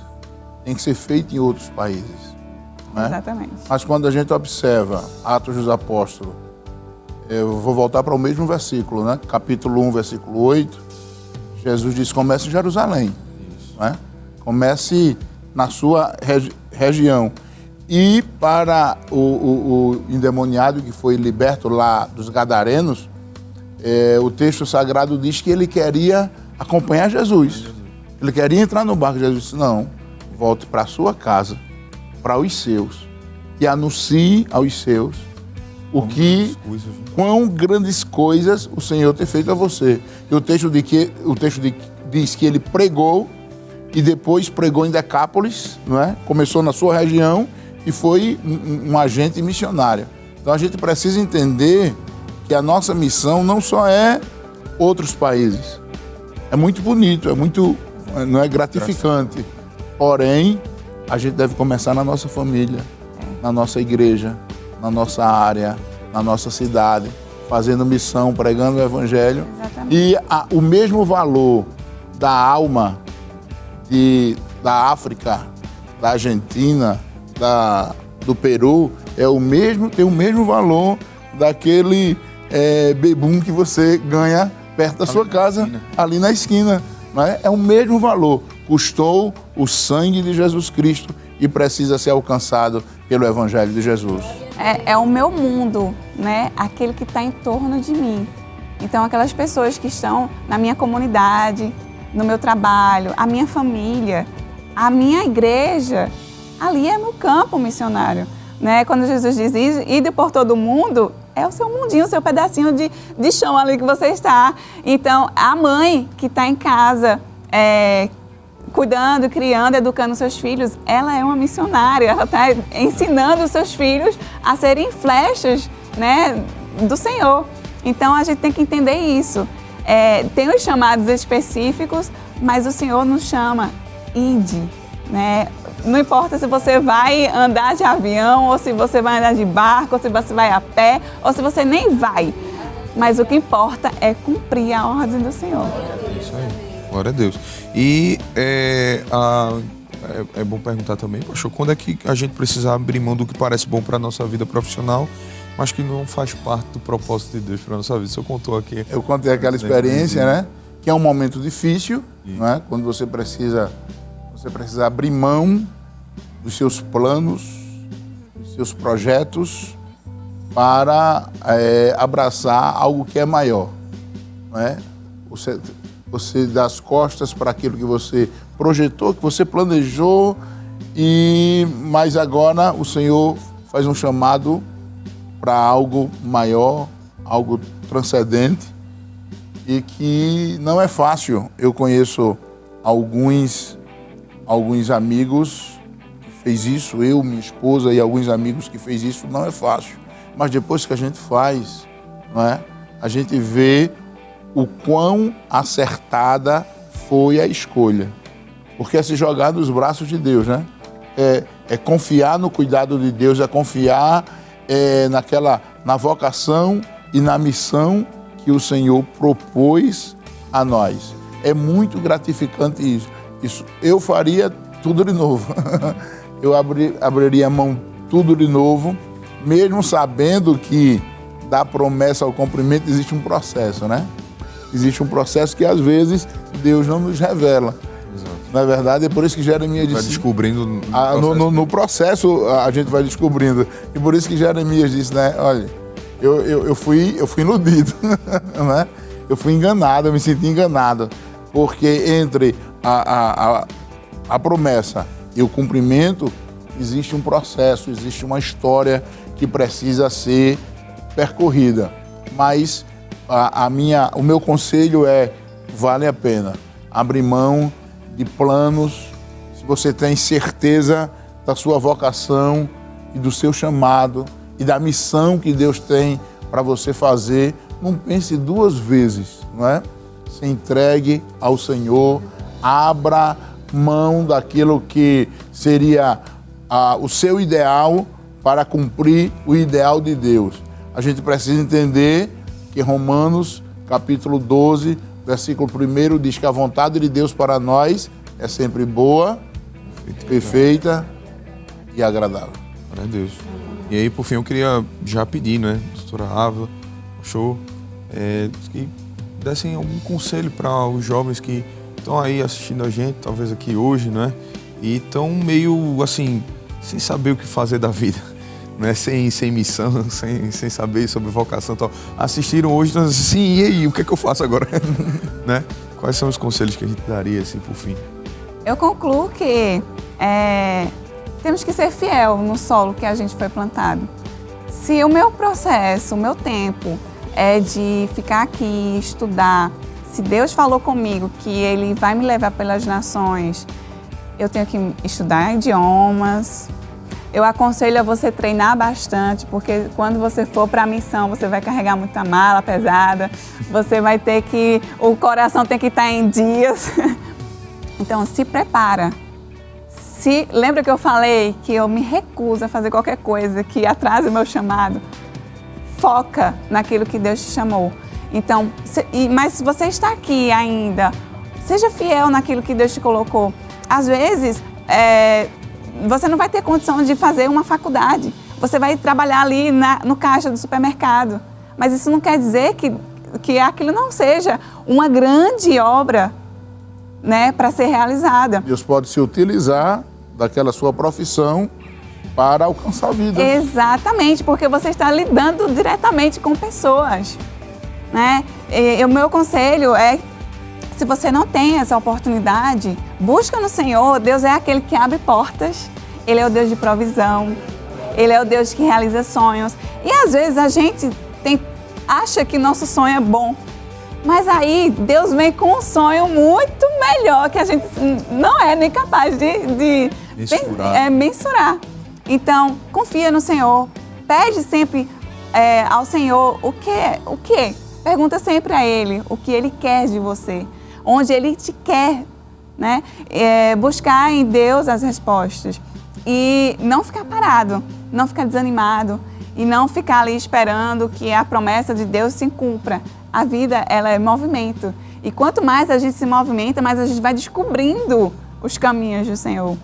têm que ser feitas em outros países. Né? Exatamente. Mas quando a gente observa Atos dos Apóstolos, eu vou voltar para o mesmo versículo, né? Capítulo 1, versículo 8, Jesus diz, comece em Jerusalém, né? Comece na sua região. E para o endemoniado que foi liberto lá dos Gadarenos, o texto sagrado diz que ele queria acompanhar Jesus. Ele queria entrar no barco. Jesus disse, não, volte para a sua casa, para os seus, e anuncie aos seus quão grandes coisas o Senhor tem feito a você. E o texto diz que ele pregou e depois pregou em Decápolis, não é? Começou na sua região e foi um agente missionário. Então a gente precisa entender que a nossa missão não só é outros países. É muito bonito, não é gratificante. Porém, a gente deve começar na nossa família, na nossa igreja, na nossa área, na nossa cidade, fazendo missão, pregando o Evangelho. Exatamente. E o mesmo valor da alma da África, da Argentina, do Peru, tem o mesmo valor daquele bebum que você ganha perto da sua casa, ali na esquina. Né? É o mesmo valor. Custou o sangue de Jesus Cristo e precisa ser alcançado pelo Evangelho de Jesus. É o meu mundo, né? Aquele que está em torno de mim. Então, aquelas pessoas que estão na minha comunidade, no meu trabalho, a minha família, a minha igreja, ali é meu campo missionário. Né? Quando Jesus diz, ide por todo o mundo, é o seu mundinho, o seu pedacinho de chão ali que você está. Então, a mãe que está em casa, cuidando, criando, educando seus filhos, ela é uma missionária, ela está ensinando os seus filhos a serem flechas, né, do Senhor. Então a gente tem que entender isso. Tem os chamados específicos, mas o Senhor nos chama, ide, né? Não importa se você vai andar de avião, ou se você vai andar de barco, ou se você vai a pé, ou se você nem vai. Mas o que importa é cumprir a ordem do Senhor. Isso aí. Glória a Deus. E é bom perguntar também, pastor, quando é que a gente precisa abrir mão do que parece bom para a nossa vida profissional, mas que não faz parte do propósito de Deus para a nossa vida? O senhor contou aqui. Eu contei aquela experiência, né? Que é um momento difícil, né? Quando você precisa abrir mão dos seus planos, dos seus projetos, para abraçar algo que é maior, não é? Você dá as costas para aquilo que você projetou, que você planejou, mas agora o Senhor faz um chamado para algo maior, algo transcendente, e que não é fácil. Eu conheço alguns amigos que fez isso, eu, minha esposa e alguns amigos que fez isso, não é fácil. Mas depois que a gente faz, não é? A gente vê o quão acertada foi a escolha. Porque é se jogar nos braços de Deus, né? É confiar no cuidado de Deus, é confiar na vocação e na missão que o Senhor propôs a nós. É muito gratificante isso. Eu faria tudo de novo. Eu abriria a mão tudo de novo, mesmo sabendo que da promessa ao cumprimento existe um processo, né? Existe um processo que às vezes Deus não nos revela. Exato. Na verdade, é por isso que Jeremias disse... Vai descobrindo no processo a gente vai descobrindo. E por isso que Jeremias disse, né? Olha, eu fui iludido, né? Eu fui enganado, eu me senti enganado. Porque entre a promessa e o cumprimento existe um processo, existe uma história que precisa ser percorrida. Mas o meu conselho é, vale a pena abrir mão de planos, se você tem certeza da sua vocação e do seu chamado e da missão que Deus tem para você fazer, não pense duas vezes, não é? Se entregue ao Senhor, abra mão daquilo que seria o seu ideal para cumprir o ideal de Deus. A gente precisa entender que Romanos, capítulo 12, versículo 1, diz que a vontade de Deus para nós é sempre boa, perfeita e agradável. Glória a Deus. E aí, por fim, eu queria já pedir, né, doutora Ávila, show, que dessem algum conselho para os jovens que estão aí assistindo a gente, talvez aqui hoje, né, e estão meio, assim, sem saber o que fazer da vida, né, sem missão, sem saber sobre vocação e tal. Assistiram hoje, então, assim, e aí, o que é que eu faço agora? Né? Quais são os conselhos que a gente daria, assim, por fim? Eu concluo que temos que ser fiel no solo que a gente foi plantado. Se o meu processo, o meu tempo é de ficar aqui, estudar, se Deus falou comigo que Ele vai me levar pelas nações, eu tenho que estudar idiomas. Eu aconselho a você treinar bastante, porque quando você for para a missão, você vai carregar muita mala pesada, você vai ter que... o coração tem que estar em dias. Então, se prepara. Lembra que eu falei que eu me recuso a fazer qualquer coisa que atrase o meu chamado? Foca naquilo que Deus te chamou. Então, mas se você está aqui ainda, seja fiel naquilo que Deus te colocou. Às vezes, você não vai ter condição de fazer uma faculdade. Você vai trabalhar ali no caixa do supermercado. Mas isso não quer dizer que aquilo não seja uma grande obra, né, para ser realizada. Deus pode se utilizar daquela sua profissão para alcançar a vida. Exatamente, porque você está lidando diretamente com pessoas, né? O meu conselho é, se você não tem essa oportunidade, busca no Senhor. Deus é aquele que abre portas, Ele é o Deus de provisão, Ele é o Deus que realiza sonhos. E às vezes a gente acha que nosso sonho é bom, mas aí Deus vem com um sonho muito melhor que a gente não é nem capaz de mensurar. Então, confia no Senhor, pede sempre ao Senhor o que? Pergunta sempre a Ele o que Ele quer de você, onde Ele te quer, né? Buscar em Deus as respostas e não ficar parado, não ficar desanimado e não ficar ali esperando que a promessa de Deus se cumpra. A vida, ela é movimento. E quanto mais a gente se movimenta, mais a gente vai descobrindo os caminhos do Senhor.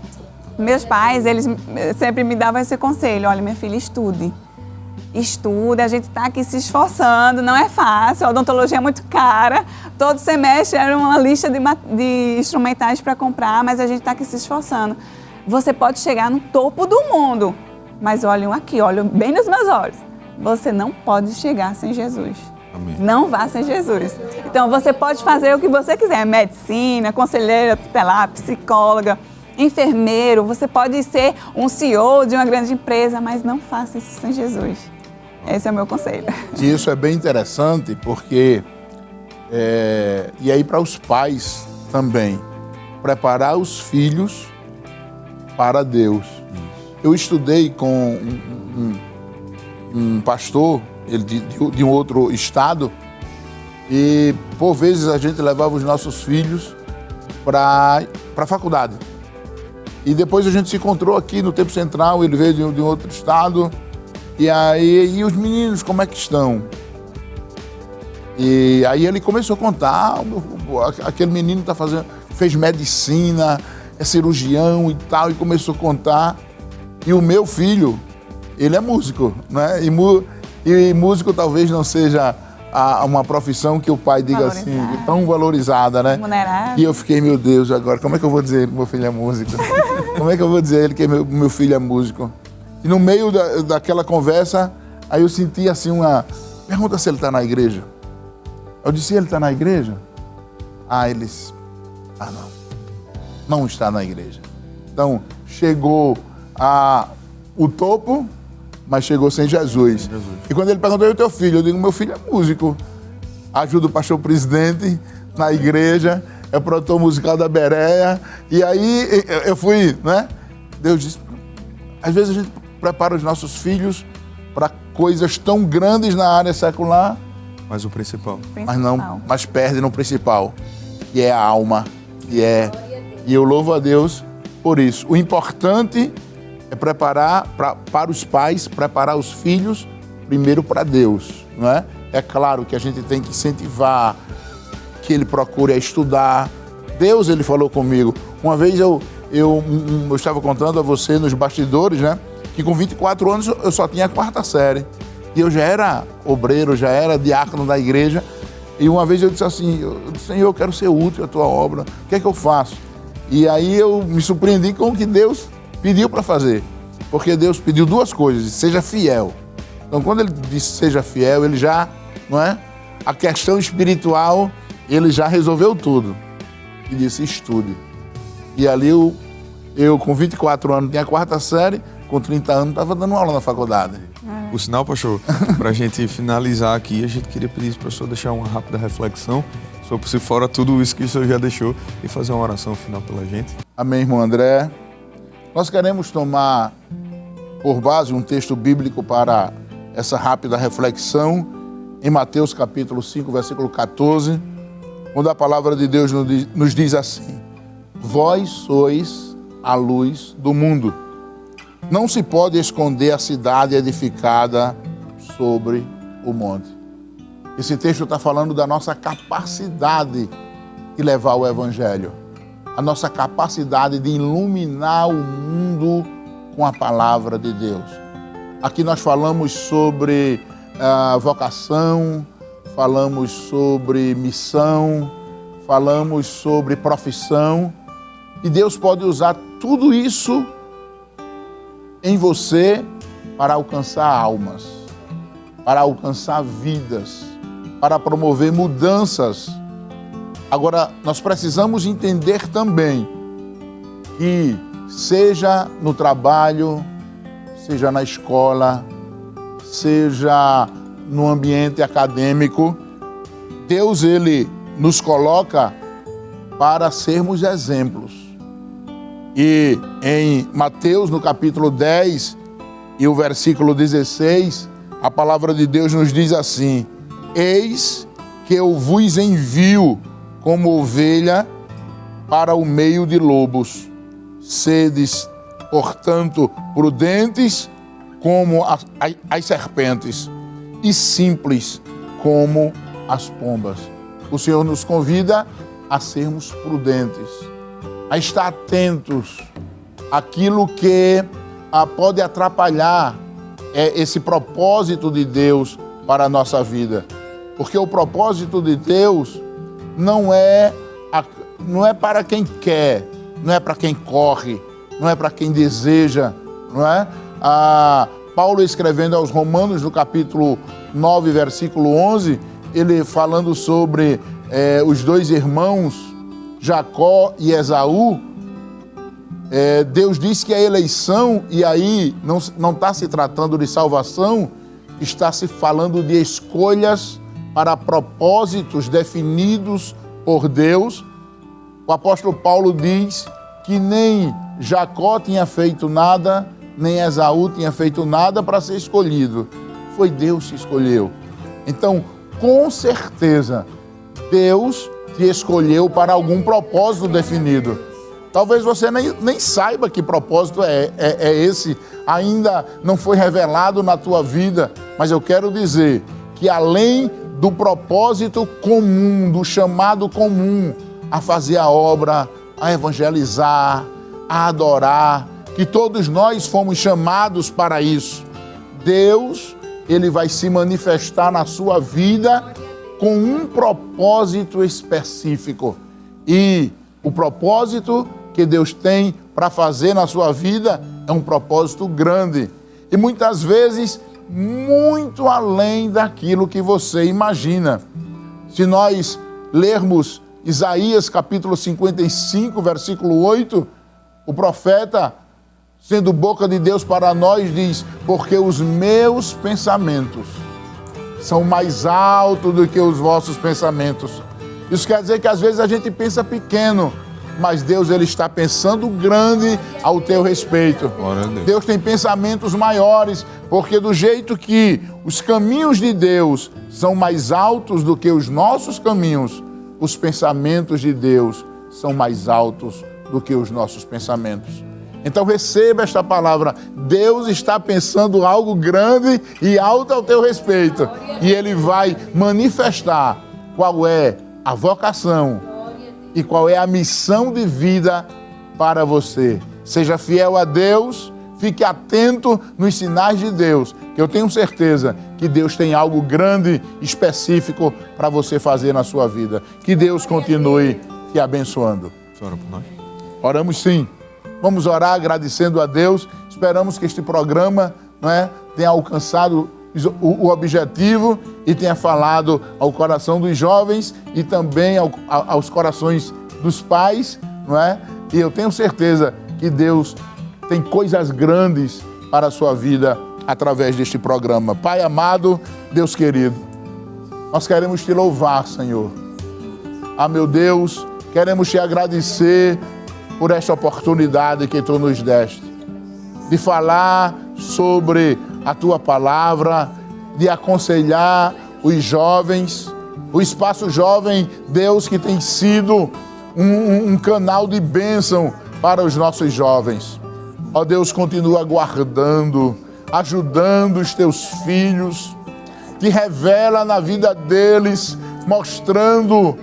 Meus pais, eles sempre me davam esse conselho: olha, minha filha, estude. Estuda, a gente está aqui se esforçando, não é fácil, a odontologia é muito cara, todo semestre era uma lista de instrumentais para comprar, mas a gente está aqui se esforçando. Você pode chegar no topo do mundo, mas olhem aqui, olhem bem nos meus olhos, você não pode chegar sem Jesus. Amém. Não vá sem Jesus. Então você pode fazer o que você quiser, medicina, conselheira tutelar, psicóloga, enfermeiro, você pode ser um CEO de uma grande empresa, mas não faça isso sem Jesus. Esse é o meu conselho. E isso é bem interessante porque E aí para os pais também, preparar os filhos para Deus. Eu estudei com um pastor, ele de um outro estado, e por vezes a gente levava os nossos filhos para a faculdade. E depois a gente se encontrou aqui no Tempo Central, ele veio de um outro estado, e aí os meninos, como é que estão? E aí ele começou a contar, aquele menino fez medicina, é cirurgião e tal, e começou a contar. E o meu filho, ele é músico, né? E músico talvez não seja uma profissão que o pai diga assim, tão valorizada, né? Remunerada. E eu fiquei, meu Deus, agora, como é que eu vou dizer que meu filho é músico? Como é que eu vou dizer ele que meu filho é músico? E no meio daquela conversa, aí eu senti assim pergunta se ele está na igreja. Eu disse, ele está na igreja? Eles, não está na igreja. Então, chegou o topo, mas chegou sem Jesus. E quando ele perguntou, e o teu filho? Eu digo, meu filho é músico. Ajuda o pastor presidente na igreja, é produtor musical da Bereia. E aí eu fui, né? Deus disse, às vezes a gente prepara os nossos filhos para coisas tão grandes na área secular, Mas o principal. Mas perde no principal, que é a alma, e eu louvo a Deus por isso. O importante é preparar para os pais, preparar os filhos primeiro para Deus, não é? É claro que a gente tem que incentivar que ele procure estudar. Deus, ele falou comigo. Uma vez eu estava contando a você nos bastidores, né? Que com 24 anos eu só tinha a 4ª série. E eu já era obreiro, já era diácono da igreja. E uma vez eu disse assim, Senhor, eu quero ser útil à tua obra. O que é que eu faço? E aí eu me surpreendi com o que Deus pediu para fazer. Porque Deus pediu 2 coisas, seja fiel. Então quando ele disse seja fiel, ele já, não é? A questão espiritual, ele já resolveu tudo. E disse, estude. E ali eu com 24 anos tinha a 4ª série, com 30 anos estava dando aula na faculdade. Por sinal, pastor, para a gente finalizar aqui, a gente queria pedir para o professor deixar uma rápida reflexão sobre se fora tudo isso que o senhor já deixou e fazer uma oração final pela gente. Amém, irmão André. Nós queremos tomar por base um texto bíblico para essa rápida reflexão em Mateus capítulo 5, versículo 14, onde a palavra de Deus nos diz assim: vós sois a luz do mundo. Não se pode esconder a cidade edificada sobre o monte. Esse texto está falando da nossa capacidade de levar o evangelho, a nossa capacidade de iluminar o mundo com a palavra de Deus. Aqui nós falamos sobre vocação, falamos sobre missão, falamos sobre profissão, e Deus pode usar tudo isso em você para alcançar almas, para alcançar vidas, para promover mudanças. Agora, nós precisamos entender também que, seja no trabalho, seja na escola, seja no ambiente acadêmico, Deus, ele nos coloca para sermos exemplos. E em Mateus, no capítulo 10 e o versículo 16, a palavra de Deus nos diz assim: eis que eu vos envio como ovelha para o meio de lobos. Sedes, portanto, prudentes como as serpentes e simples como as pombas. O Senhor nos convida a sermos prudentes, a estar atentos àquilo que pode atrapalhar esse propósito de Deus para a nossa vida. Porque o propósito de Deus não é para quem quer, não é para quem corre, não é para quem deseja, não é? Paulo, escrevendo aos Romanos, no capítulo 9, versículo 11, ele falando sobre os 2 irmãos, Jacó e Esaú, Deus diz que a eleição, e aí não está se tratando de salvação, está se falando de escolhas para propósitos definidos por Deus. O apóstolo Paulo diz que nem Jacó tinha feito nada, nem Esaú tinha feito nada para ser escolhido. Foi Deus que escolheu. Então, com certeza, Deus te escolheu para algum propósito definido. Talvez você nem saiba que propósito é esse, ainda não foi revelado na tua vida, mas eu quero dizer que além do propósito comum, do chamado comum, a fazer a obra, a evangelizar, a adorar, que todos nós fomos chamados para isso. Deus, Ele vai se manifestar na sua vida com um propósito específico. E o propósito que Deus tem para fazer na sua vida é um propósito grande. E muitas vezes, muito além daquilo que você imagina. Se nós lermos Isaías capítulo 55, versículo 8, o profeta, sendo boca de Deus para nós, diz: porque os meus pensamentos são mais altos do que os vossos pensamentos. Isso quer dizer que às vezes a gente pensa pequeno, mas Deus, Ele está pensando grande ao teu respeito. Deus tem pensamentos maiores, porque do jeito que os caminhos de Deus são mais altos do que os nossos caminhos, os pensamentos de Deus são mais altos do que os nossos pensamentos. Então receba esta palavra. Deus está pensando algo grande e alto ao teu respeito. E Ele vai manifestar qual é a vocação e qual é a missão de vida para você. Seja fiel a Deus, fique atento nos sinais de Deus, que eu tenho certeza que Deus tem algo grande, específico para você fazer na sua vida. Que Deus continue te abençoando. Ora por nós. Oramos sim. Vamos orar agradecendo a Deus. Esperamos que este programa, tenha alcançado o objetivo e tenha falado ao coração dos jovens e também aos corações dos pais, E eu tenho certeza que Deus tem coisas grandes para a sua vida através deste programa. Pai amado, Deus querido, nós queremos te louvar, Senhor. Meu Deus, queremos te agradecer por esta oportunidade que tu nos deste, de falar sobre a tua palavra, de aconselhar os jovens, o Espaço Jovem, Deus, que tem sido um canal de bênção para os nossos jovens. Ó Deus, continua guardando, ajudando os teus filhos, te revela na vida deles, mostrando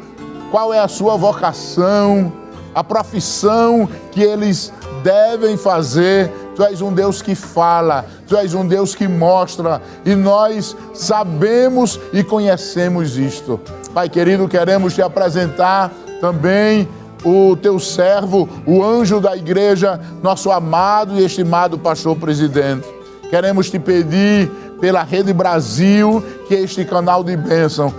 qual é a sua vocação, a profissão que eles devem fazer. Tu és um Deus que fala, Tu és um Deus que mostra, e nós sabemos e conhecemos isto. Pai querido, queremos te apresentar também o teu servo, o anjo da igreja, nosso amado e estimado pastor presidente. Queremos te pedir pela Rede Brasil, que é este canal de bênção,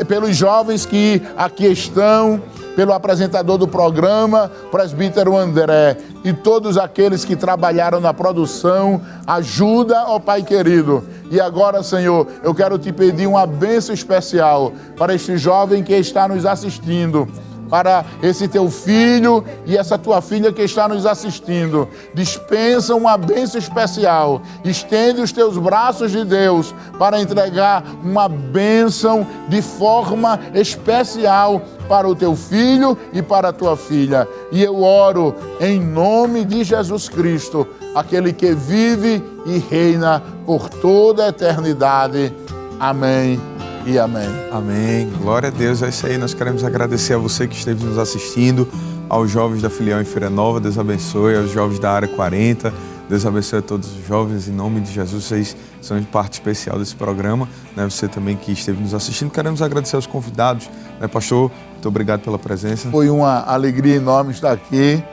pelos jovens que aqui estão, pelo apresentador do programa, presbítero André, e todos aqueles que trabalharam na produção. Ajuda, ó Pai querido. E agora, Senhor, eu quero te pedir uma bênção especial para este jovem que está nos assistindo, para esse teu filho e essa tua filha que está nos assistindo. Dispensa uma bênção especial. Estende os teus braços de Deus para entregar uma bênção de forma especial para o teu filho e para a tua filha. E eu oro em nome de Jesus Cristo, aquele que vive e reina por toda a eternidade. Amém. E amém. Amém. Glória a Deus. É isso aí. Nós queremos agradecer a você que esteve nos assistindo, aos jovens da filial em Feira Nova. Deus abençoe. Aos jovens da área 40. Deus abençoe a todos os jovens. Em nome de Jesus, vocês são de parte especial desse programa. Você também que esteve nos assistindo. Queremos agradecer aos convidados. Pastor, muito obrigado pela presença. Foi uma alegria enorme estar aqui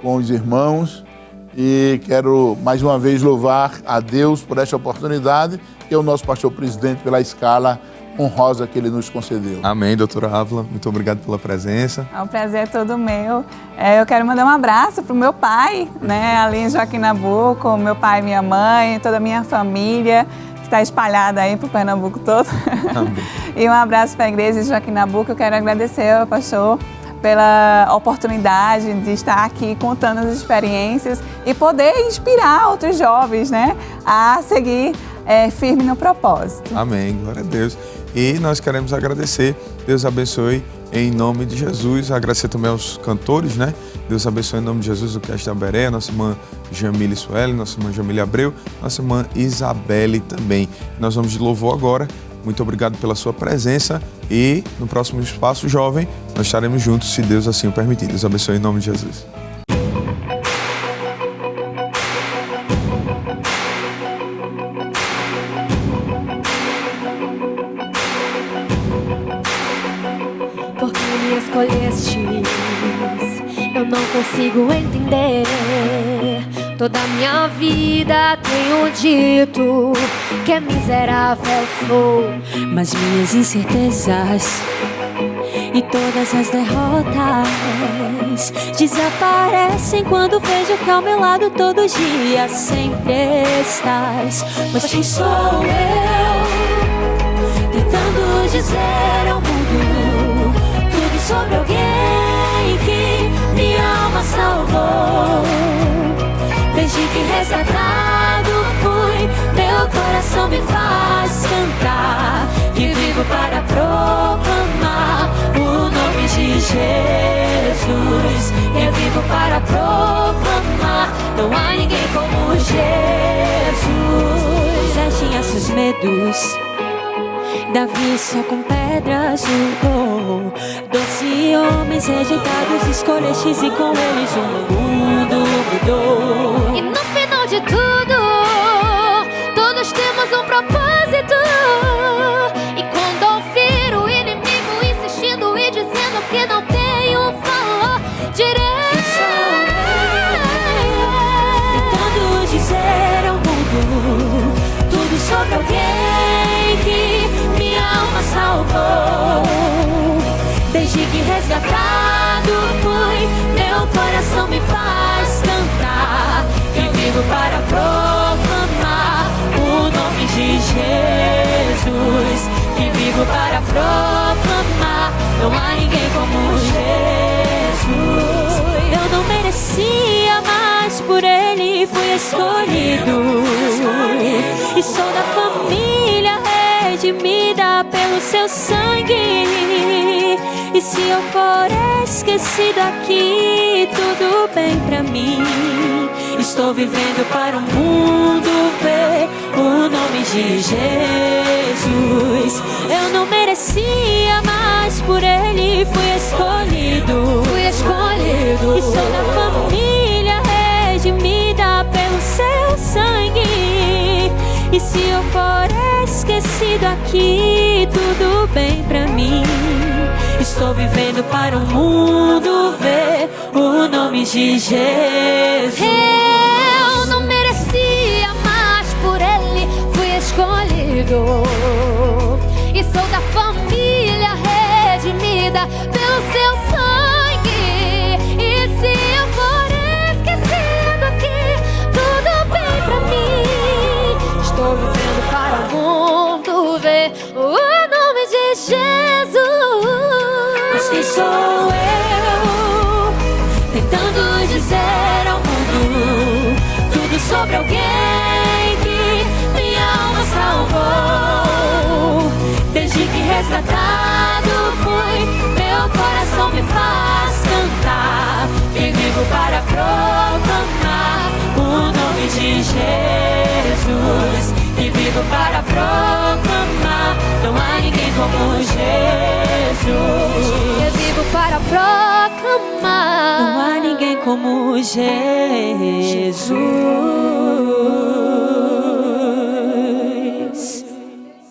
com os irmãos. E quero mais uma vez louvar a Deus por esta oportunidade e ao nosso pastor presidente pela escala honrosa que ele nos concedeu. Amém, doutora Ávila. Muito obrigado pela presença. O prazer é todo meu. Eu quero mandar um abraço para o meu pai, ali em Joaquim Nabuco, meu pai e minha mãe, toda a minha família. está espalhada aí para o Pernambuco todo. Amém. E um abraço para a igreja de Joaquim Nabuco. Eu quero agradecer ao pastor pela oportunidade de estar aqui contando as experiências e poder inspirar outros jovens, né, a seguir firme no propósito. Amém, glória a Deus. E nós queremos agradecer, Deus abençoe em nome de Jesus, agradecer também aos cantores, né? Deus abençoe em nome de Jesus o Cast da Beré, nossa irmã Jamile Sueli, nossa irmã Jamile Abreu, nossa irmã Isabelle também. Nós vamos de louvor agora. Muito obrigado pela sua presença e no próximo Espaço Jovem nós estaremos juntos, se Deus assim o permitir. Deus abençoe em nome de Jesus. Porque me escolhestes, eu não consigo entender. Toda minha vida tenho dito que é miserável sou, Mas minhas incertezas e todas as derrotas desaparecem quando vejo que ao meu lado todo dia sempre estás. Mas quem sou eu, tentando dizer ao mundo tudo sobre alguém que minha alma salvou? Desde que resgatado fui, meu coração me faz cantar, que vivo para proclamar o nome de Jesus. Eu vivo para proclamar, não há ninguém como Jesus. José tinha seus medos, Davi só com pedras lutou. 12 homens rejeitados escolhestes e com eles o mundo mudou. e no final de tudo, todos temos um propósito. E quando ouvir o inimigo insistindo e dizendo que não tem um valor, direi: tentando dizer ao mundo tudo sobre alguém que minha alma salvou. Desde que resgatado fui, meu coração me faz cantar, que vivo para proclamar o nome de Jesus. Que vivo para proclamar, não há ninguém como Jesus. Eu não merecia, mas por Ele fui escolhido. E sou da família redimida pelo seu sangue. E se eu for esquecido aqui, tudo bem pra mim. Estou vivendo para o mundo ver o nome de Jesus. Eu não merecia, mas por Ele fui escolhido. E sou da família redimida pelo seu sangue. E se eu for esquecido aqui, tudo bem pra mim. Estou vivendo para o mundo ver o nome de Jesus. eu não merecia, mas por Ele fui escolhido. E sou da família redimida pelo seu sangue. E se eu for esquecido aqui, tudo bem pra mim. Estou vivendo para o mundo ver o nome de Jesus. Mas quem sou eu, tentando dizer ao mundo tudo sobre alguém que minha alma salvou? Desde que resgatado fui, meu coração me faz cantar, que vivo para proclamar o nome de Jesus. Que vivo para proclamar, não há ninguém como Jesus. Eu vivo para proclamar, Não há ninguém como Jesus.